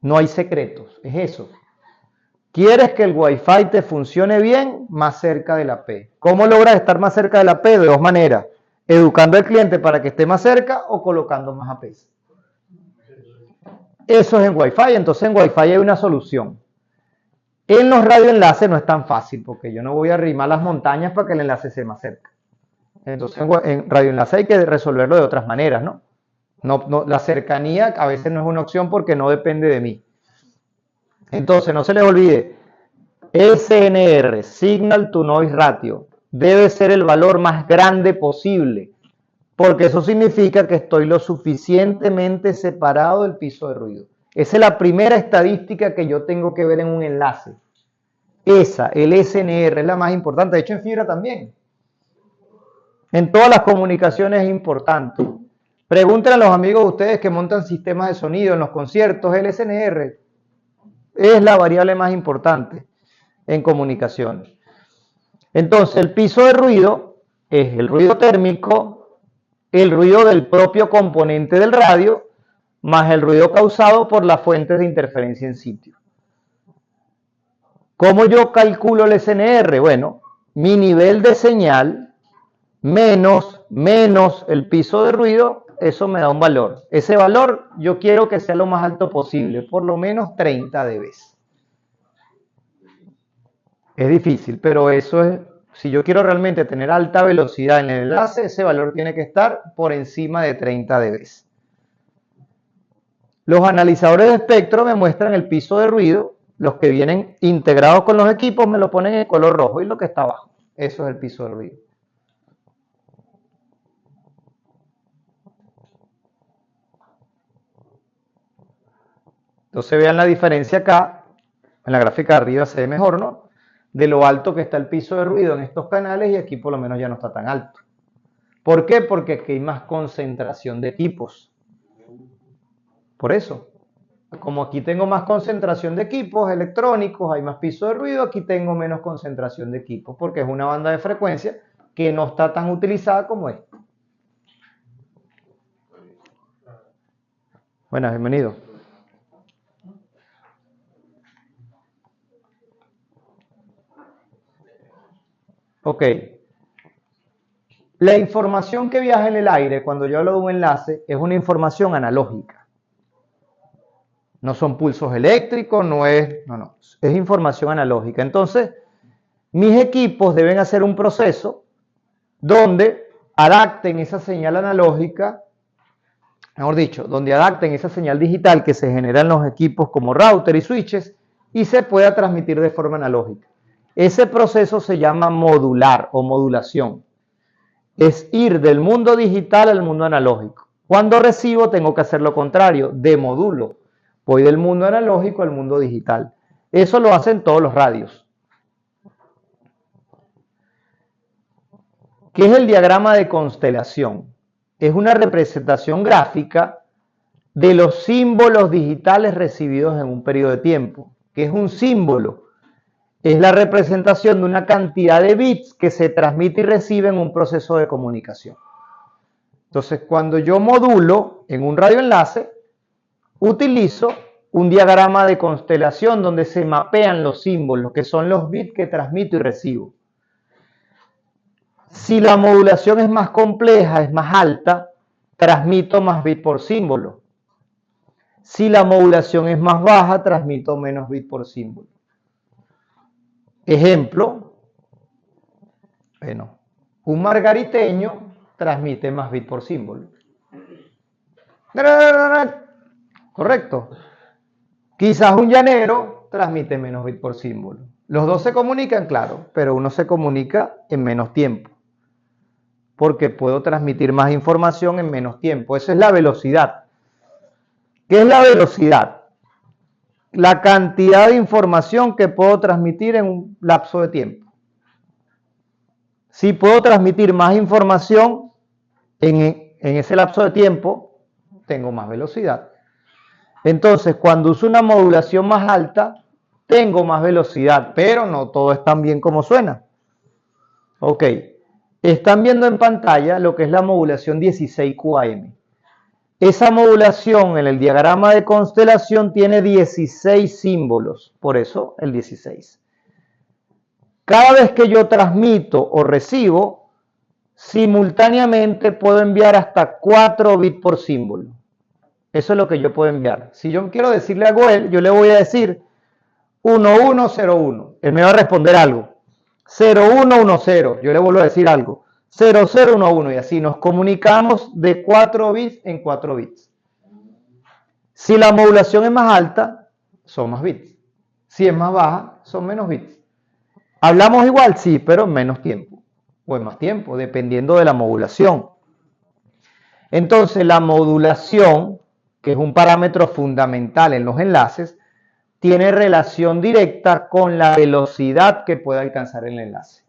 No hay secretos, es eso. ¿Quieres que el Wi-Fi te funcione bien? Más cerca de la P. ¿Cómo logras estar más cerca de la P? De dos maneras. Educando al cliente para que esté más cerca o colocando más APs. Eso es en Wi-Fi. Entonces en Wi-Fi hay una solución. En los radioenlaces no es tan fácil porque yo no voy a arrimar las montañas para que el enlace esté más cerca. Entonces en radioenlace hay que resolverlo de otras maneras, ¿no? La cercanía a veces no es una opción porque no depende de mí. Entonces no se les olvide, SNR, Signal to Noise Ratio, debe ser el valor más grande posible, porque eso significa que estoy lo suficientemente separado del piso de ruido. Esa es la primera estadística que yo tengo que ver en un enlace. Esa, el SNR, es la más importante. De hecho, en fibra también. En todas las comunicaciones es importante. Pregúntenle a los amigos de ustedes que montan sistemas de sonido en los conciertos, el SNR es la variable más importante en comunicaciones. Entonces, el piso de ruido es el ruido térmico, el ruido del propio componente del radio, más el ruido causado por las fuentes de interferencia en sitio. ¿Cómo yo calculo el SNR? Bueno, mi nivel de señal menos el piso de ruido, eso me da un valor. Ese valor yo quiero que sea lo más alto posible, por lo menos 30 dB. Es difícil, pero eso es, si yo quiero realmente tener alta velocidad en el enlace, ese valor tiene que estar por encima de 30 dB. Los analizadores de espectro me muestran el piso de ruido, los que vienen integrados con los equipos me lo ponen en color rojo y lo que está abajo, eso es el piso de ruido. Entonces vean la diferencia acá, en la gráfica de arriba se ve mejor, ¿no? De lo alto que está el piso de ruido en estos canales y aquí por lo menos ya no está tan alto. ¿Por qué? Porque aquí hay más concentración de equipos. Por eso, como aquí tengo más concentración de equipos electrónicos, hay más piso de ruido, aquí tengo menos concentración de equipos porque es una banda de frecuencia que no está tan utilizada como esta. Buenas, bienvenido. Ok. La información que viaja en el aire, cuando yo hablo de un enlace, es una información analógica. No son pulsos eléctricos, no, es información analógica. Entonces, mis equipos deben hacer un proceso donde adapten esa señal analógica, mejor dicho, donde adapten esa señal digital que se genera en los equipos como router y switches y se pueda transmitir de forma analógica. Ese proceso se llama modular o modulación. Es ir del mundo digital al mundo analógico. Cuando recibo tengo que hacer lo contrario, demodulo. Voy del mundo analógico al mundo digital. Eso lo hacen todos los radios. ¿Qué es el diagrama de constelación? Es una representación gráfica de los símbolos digitales recibidos en un periodo de tiempo. ¿Qué es un símbolo? Es la representación de una cantidad de bits que se transmite y recibe en un proceso de comunicación. Entonces, cuando yo modulo en un radioenlace, utilizo un diagrama de constelación donde se mapean los símbolos, que son los bits que transmito y recibo. Si la modulación es más compleja, es más alta, transmito más bits por símbolo. Si la modulación es más baja, transmito menos bits por símbolo. Ejemplo, bueno, un margariteño transmite más bits por símbolo. ¿correcto? Quizás un llanero transmite menos bit por símbolo. Los dos se comunican, claro, pero uno se comunica en menos tiempo, porque puedo transmitir más información en menos tiempo. Esa es la velocidad. ¿Qué es la velocidad? La cantidad de información que puedo transmitir en un lapso de tiempo. Si puedo transmitir más información en ese lapso de tiempo, tengo más velocidad. Entonces, cuando uso una modulación más alta, tengo más velocidad, pero no todo es tan bien como suena. Ok, están viendo en pantalla lo que es la modulación 16 QAM. Esa modulación en el diagrama de constelación tiene 16 símbolos, por eso el 16. Cada vez que yo transmito o recibo, simultáneamente puedo enviar hasta 4 bits por símbolo. Eso es lo que yo puedo enviar. Si yo quiero decirle a Goel, yo le voy a decir 1101. Él me va a responder algo. 0110. Yo le vuelvo a decir algo. 0011 y así nos comunicamos de 4 bits en 4 bits. Si la modulación es más alta, son más bits. Si es más baja, son menos bits. ¿Hablamos igual? Sí, pero en menos tiempo. O en más tiempo, dependiendo de la modulación. Entonces, la modulación, que es un parámetro fundamental en los enlaces, tiene relación directa con la velocidad que puede alcanzar el enlace.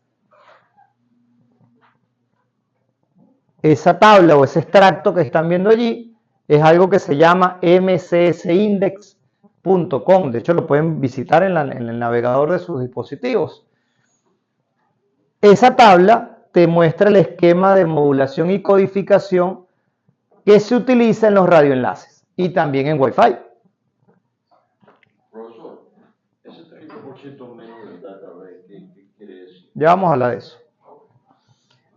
Esa tabla o ese extracto que están viendo allí es algo que se llama mcsindex.com. De hecho, lo pueden visitar en el navegador de sus dispositivos. Esa tabla te muestra el esquema de modulación y codificación que se utiliza en los radioenlaces y también en Wi-Fi. Profesor, ese 30% menos del data rate, ¿qué quiere decir? Ya vamos a hablar de eso.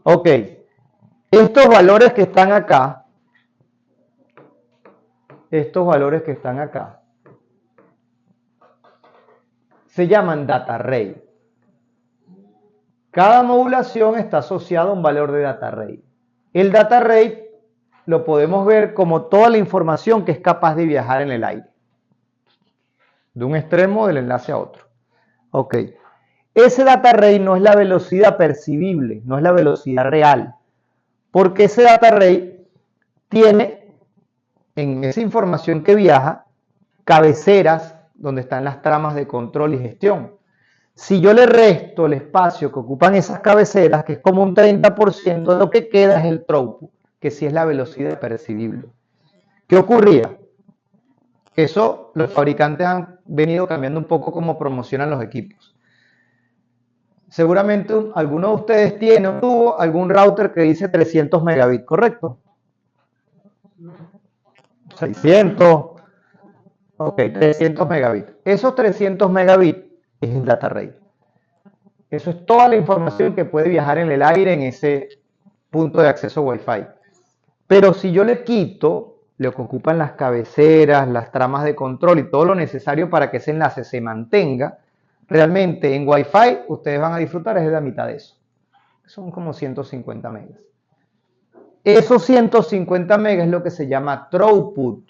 Ok. Estos valores que están acá, se llaman data rate. Cada modulación está asociada a un valor de data rate. El data rate lo podemos ver como toda la información que es capaz de viajar en el aire, de un extremo del enlace a otro. Ok. Ese data rate no es la velocidad percibible, no es la velocidad real, porque ese data rate tiene en esa información que viaja cabeceras donde están las tramas de control y gestión. Si yo le resto el espacio que ocupan esas cabeceras, que es como un 30%, lo que queda es el throughput, que sí es la velocidad percibible. ¿Qué ocurría? Eso los fabricantes han venido cambiando un poco cómo promocionan los equipos. Seguramente alguno de ustedes tiene o tuvo algún router que dice 300 megabits, ¿correcto? 600. Ok, 300 megabits. Esos 300 megabits es el data rate. Eso es toda la información que puede viajar en el aire en ese punto de acceso Wi-Fi. Pero si yo le quito lo que ocupan las cabeceras, las tramas de control y todo lo necesario para que ese enlace se mantenga, realmente en Wi-Fi ustedes van a disfrutar es de la mitad de eso. Son como 150 megas. Esos 150 megas es lo que se llama throughput.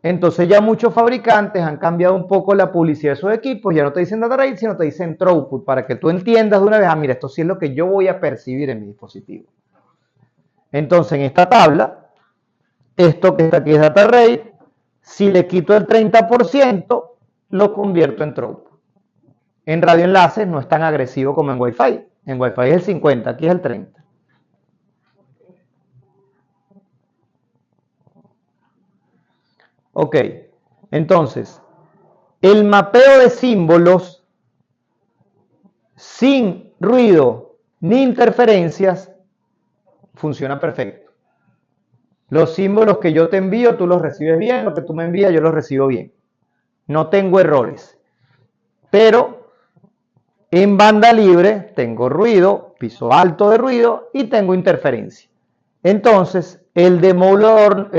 Entonces ya muchos fabricantes han cambiado un poco la publicidad de sus equipos, ya no te dicen data rate, sino te dicen throughput, para que tú entiendas de una vez, mira, esto sí es lo que yo voy a percibir en mi dispositivo. Entonces en esta tabla, esto que está aquí es data rate, si le quito el 30%, lo convierto en throughput. En radioenlaces no es tan agresivo como en Wi-Fi. En Wi-Fi es el 50, aquí es el 30. Ok, entonces, el mapeo de símbolos sin ruido ni interferencias funciona perfecto. Los símbolos que yo te envío, tú los recibes bien, lo que tú me envías, yo los recibo bien. No tengo errores. Pero en banda libre tengo ruido, piso alto de ruido y tengo interferencia. Entonces, el demodulador,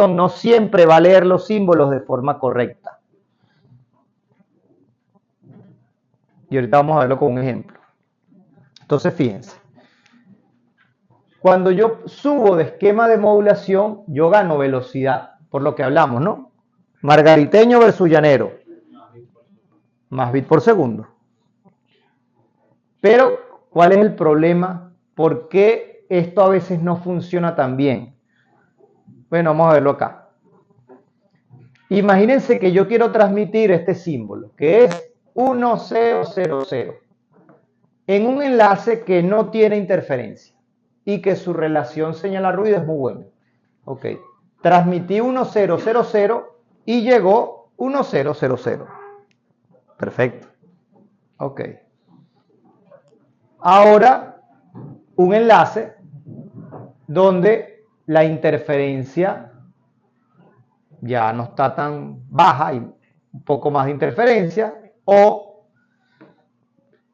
no siempre va a leer los símbolos de forma correcta. Y ahorita vamos a verlo con un ejemplo. Entonces, fíjense. Cuando yo subo de esquema de modulación, yo gano velocidad. por lo que hablamos, ¿no? Margariteño versus llanero, más bit por segundo. Pero, ¿cuál es el problema? ¿Por qué esto a veces no funciona tan bien? Bueno, vamos a verlo acá. Imagínense que yo quiero transmitir este símbolo, que es 1000, en un enlace que no tiene interferencia y que su relación señal-ruido es muy buena. Ok, transmití 1000 y llegó 1000. Perfecto. Ok. Ahora, un enlace donde la interferencia ya no está tan baja, hay un poco más de interferencia, o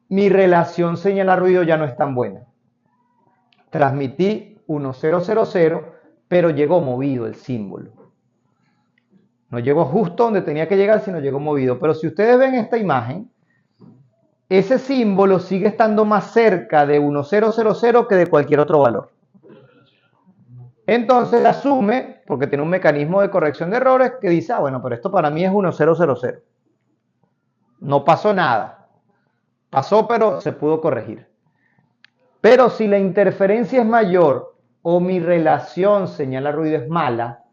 mi relación señal-ruido ya no es tan buena. Transmití 1000, pero llegó movido el símbolo. No llegó justo donde tenía que llegar, sino llegó movido. Pero si ustedes ven esta imagen, ese símbolo sigue estando más cerca de 1000 que de cualquier otro valor. Entonces asume, porque tiene un mecanismo de corrección de errores, que dice, ah, bueno, pero esto para mí es 1000. No pasó nada. Pasó, pero se pudo corregir. Pero si la interferencia es mayor o mi relación señal-ruido es mala,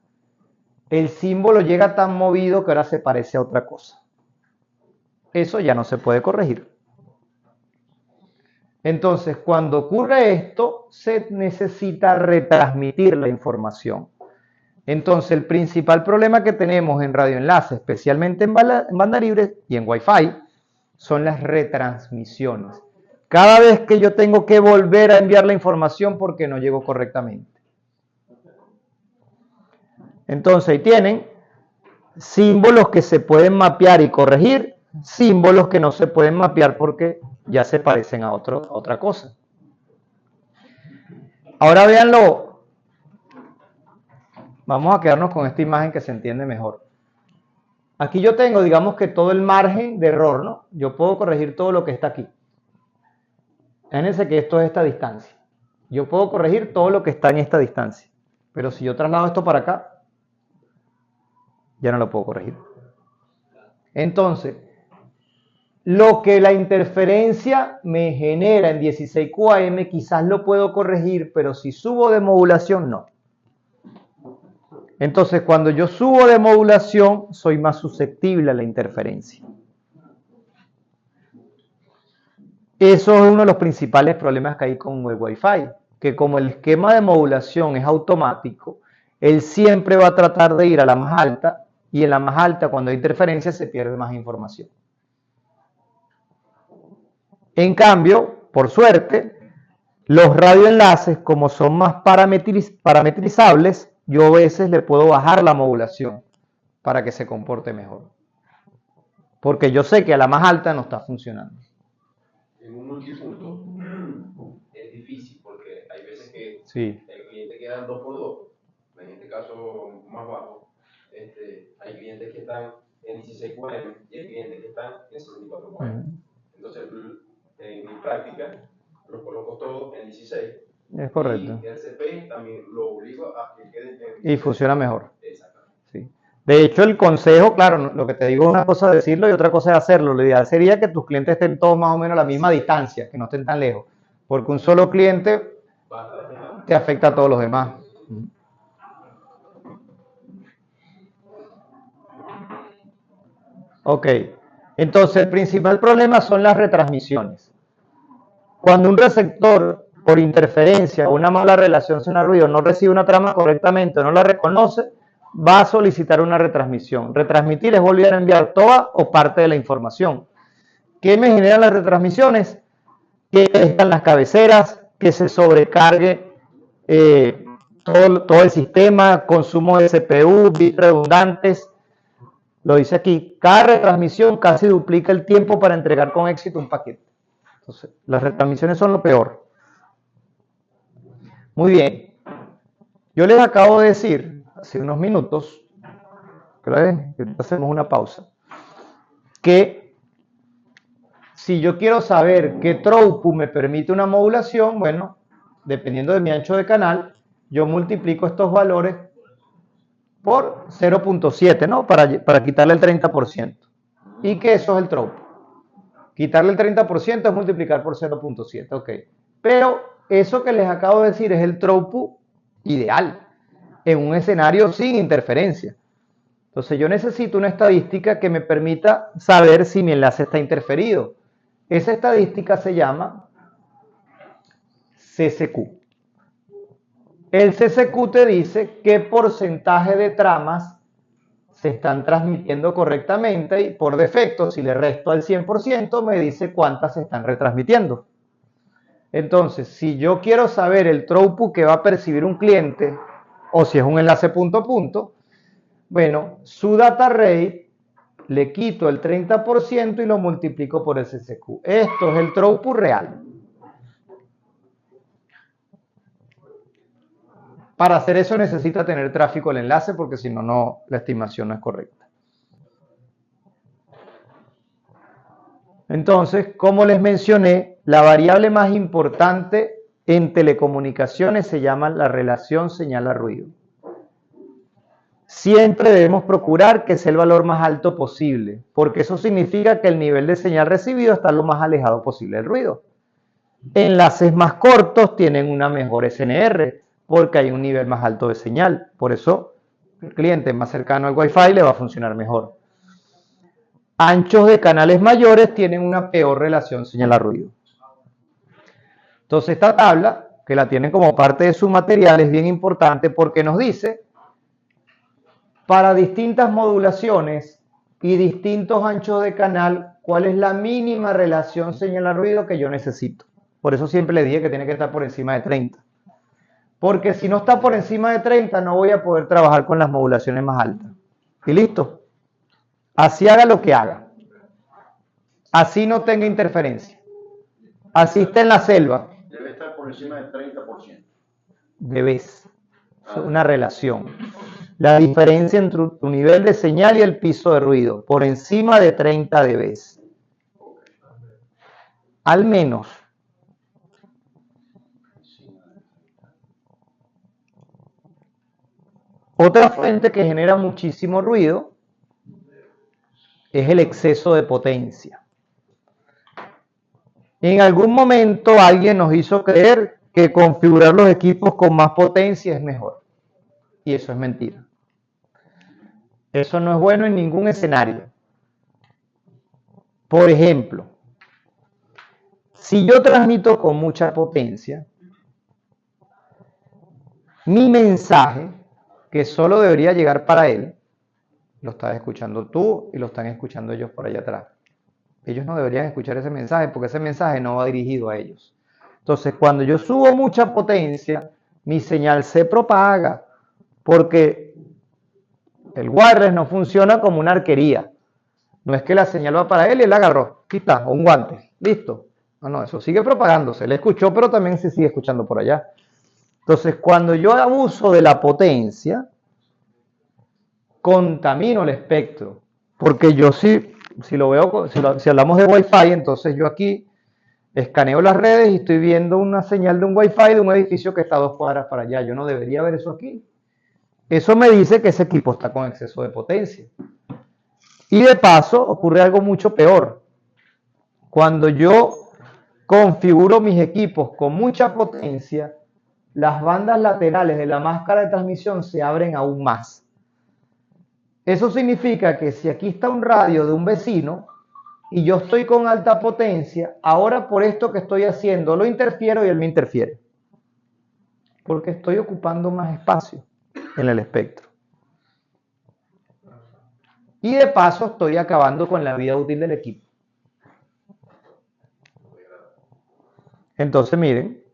el símbolo llega tan movido que ahora se parece a otra cosa. Eso ya no se puede corregir. Entonces, cuando ocurre esto, se necesita retransmitir la información. Entonces, el principal problema que tenemos en radioenlace, especialmente en banda libre y en Wi-Fi, son las retransmisiones. Cada vez que yo tengo que volver a enviar la información porque no llegó correctamente. Entonces, ahí tienen símbolos que se pueden mapear y corregir, símbolos que no se pueden mapear porque ya se parecen a otra cosa. Ahora véanlo. Vamos a quedarnos con esta imagen que se entiende mejor. Aquí yo tengo, digamos que todo el margen de error, ¿no? Yo puedo corregir todo lo que está aquí. Fíjense que esto es esta distancia. Yo puedo corregir todo lo que está en esta distancia. Pero si yo traslado esto para acá, ya no lo puedo corregir. Entonces, lo que la interferencia me genera en 16 QAM quizás lo puedo corregir, pero si subo de modulación, no. Entonces, cuando yo subo de modulación, soy más susceptible a la interferencia. Eso es uno de los principales problemas que hay con el Wi-Fi, que como el esquema de modulación es automático, él siempre va a tratar de ir a la más alta, y en la más alta, cuando hay interferencia, se pierde más información. En cambio, por suerte, los radioenlaces, como son más parametrizables, yo a veces le puedo bajar la modulación para que se comporte mejor. Porque yo sé que a la más alta no está funcionando. En un multipunto es difícil porque hay veces que Sí. el cliente queda en 2x2, en este caso más bajo. Hay clientes que están en 16 QAM y hay clientes que están en 64 QAM. Entonces, en mi práctica, los coloco todos en 16. Es correcto. Y el CP también lo obligo a que queden en 16. Y funciona mejor. Exactamente. Sí. De hecho, el consejo, claro, lo que te digo es una cosa decirlo y otra cosa es hacerlo. Lo ideal sería que tus clientes estén todos más o menos a la misma distancia, que no estén tan lejos. Porque un solo cliente te afecta a todos los demás. Ok. Entonces, el principal problema son las retransmisiones. Cuando un receptor, por interferencia o una mala relación señal-ruido, no recibe una trama correctamente o no la reconoce, va a solicitar una retransmisión. Retransmitir es volver a enviar toda o parte de la información. ¿Qué me generan las retransmisiones? Que están las cabeceras, que se sobrecargue todo el sistema, consumo de CPU, bits redundantes. Lo dice aquí, cada retransmisión casi duplica el tiempo para entregar con éxito un paquete. Entonces, las retransmisiones son lo peor. Muy bien. Yo les acabo de decir, hace unos minutos, que hacemos una pausa, que si yo quiero saber qué throughput me permite una modulación, bueno, dependiendo de mi ancho de canal, yo multiplico estos valores por 0.7, ¿no? Para quitarle el 30%. ¿Y qué eso es el throughput? Quitarle el 30% es multiplicar por 0.7, ok. Pero eso que les acabo de decir es el throughput ideal, en un escenario sin interferencia. Entonces yo necesito una estadística que me permita saber si mi enlace está interferido. Esa estadística se llama CCQ. El CCQ te dice qué porcentaje de tramas se están transmitiendo correctamente y por defecto, si le resto al 100%, me dice cuántas se están retransmitiendo. Entonces, si yo quiero saber el throughput que va a percibir un cliente, o si es un enlace punto a punto, bueno, su data rate le quito el 30% y lo multiplico por el CCQ. Esto es el throughput real. Para hacer eso necesita tener tráfico el enlace porque si no, la estimación no es correcta. Entonces, como les mencioné, la variable más importante en telecomunicaciones se llama la relación señal a ruido. Siempre debemos procurar que sea el valor más alto posible, porque eso significa que el nivel de señal recibido está lo más alejado posible del ruido. Enlaces más cortos tienen una mejor SNR, porque hay un nivel más alto de señal. Por eso, el cliente más cercano al Wi-Fi le va a funcionar mejor. Anchos de canales mayores tienen una peor relación señal a ruido. Entonces, esta tabla, que la tienen como parte de su material, es bien importante porque nos dice para distintas modulaciones y distintos anchos de canal, cuál es la mínima relación señal a ruido que yo necesito. Por eso siempre le dije que tiene que estar por encima de 30. Porque si no está por encima de 30, no voy a poder trabajar con las modulaciones más altas. Y listo. Así haga lo que haga. Así no tenga interferencia. Así esté en la selva. Debe estar por encima del 30%. Debes. Es una relación. La diferencia entre tu nivel de señal y el piso de ruido, por encima de 30 dB. Al menos. Otra fuente que genera muchísimo ruido es el exceso de potencia. En algún momento alguien nos hizo creer que configurar los equipos con más potencia es mejor. Y eso es mentira. Eso no es bueno en ningún escenario. Por ejemplo, si yo transmito con mucha potencia, mi mensaje, que solo debería llegar para él, lo estás escuchando tú y lo están escuchando ellos por allá atrás. Ellos no deberían escuchar ese mensaje porque ese mensaje no va dirigido a ellos. Entonces, cuando yo subo mucha potencia, mi señal se propaga porque el wireless no funciona como una arquería. No es que la señal va para él y él la agarró. Aquí está, un guante. Listo. No, eso sigue propagándose. Le escuchó, pero también se sigue escuchando por allá. Entonces, cuando yo abuso de la potencia, contamino el espectro. Porque yo si hablamos de Wi-Fi, entonces yo aquí escaneo las redes y estoy viendo una señal de un Wi-Fi de un edificio que está a 2 cuadras para allá. Yo no debería ver eso aquí. Eso me dice que ese equipo está con exceso de potencia. Y de paso ocurre algo mucho peor. Cuando yo configuro mis equipos con mucha potencia, las bandas laterales de la máscara de transmisión se abren aún más. Eso significa que si aquí está un radio de un vecino y yo estoy con alta potencia, ahora por esto que estoy haciendo lo interfiero y él me interfiere. Porque estoy ocupando más espacio en el espectro. Y de paso estoy acabando con la vida útil del equipo. Entonces miren,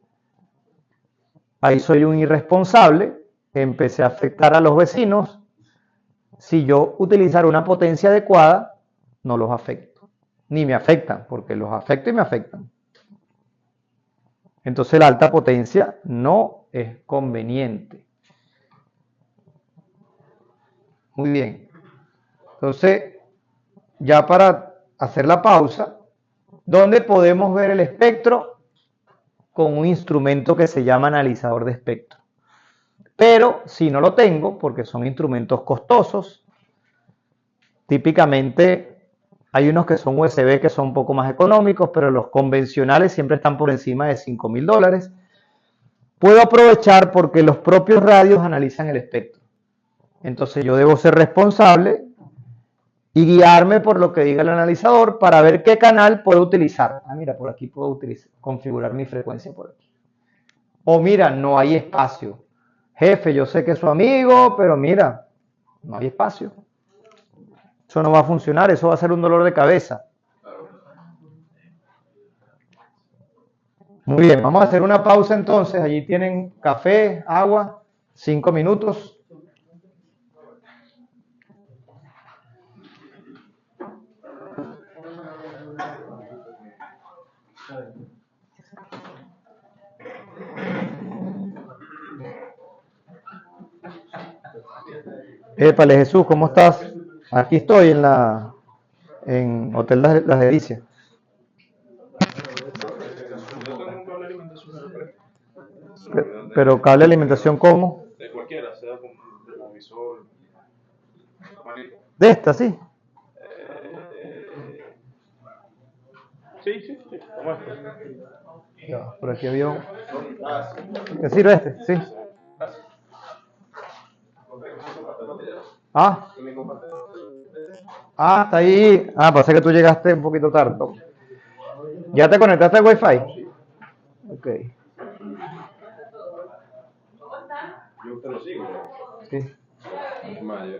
ahí soy un irresponsable, empecé a afectar a los vecinos. Si yo utilizara una potencia adecuada, no los afecto. Ni me afectan, porque los afecto y me afectan. Entonces la alta potencia no es conveniente. Muy bien. Entonces, ya para hacer la pausa, ¿dónde podemos ver el espectro? Con un instrumento que se llama analizador de espectro. Pero si no lo tengo, porque son instrumentos costosos, típicamente hay unos que son USB que son un poco más económicos, pero los convencionales siempre están por encima de $5.000. Puedo aprovechar porque los propios radios analizan el espectro. Entonces yo debo ser responsable y guiarme por lo que diga el analizador para ver qué canal puedo utilizar. Ah, mira, por aquí puedo configurar mi frecuencia por aquí. O mira, no hay espacio. Jefe, yo sé que es su amigo, pero mira, no hay espacio. Eso no va a funcionar, eso va a ser un dolor de cabeza. Muy bien, vamos a hacer una pausa entonces. Allí tienen café, agua, 5 minutos. Épale, Jesús, ¿cómo estás? Aquí estoy en Hotel Las Delicias. Yo tengo un cable de alimentación Pero cable de alimentación, ¿cómo? de cualquiera, sea con televisor, manito. De esta, sí. Sí, como esto. Ya, por aquí había un... ¿Qué sirve este? Sí. Ah. Ah, está ahí. Ah, pasa que tú llegaste un poquito tarde. ¿Ya te conectaste al Wi-Fi? Ok. ¿Cómo está? Yo te lo sigo. Sí. Mayo,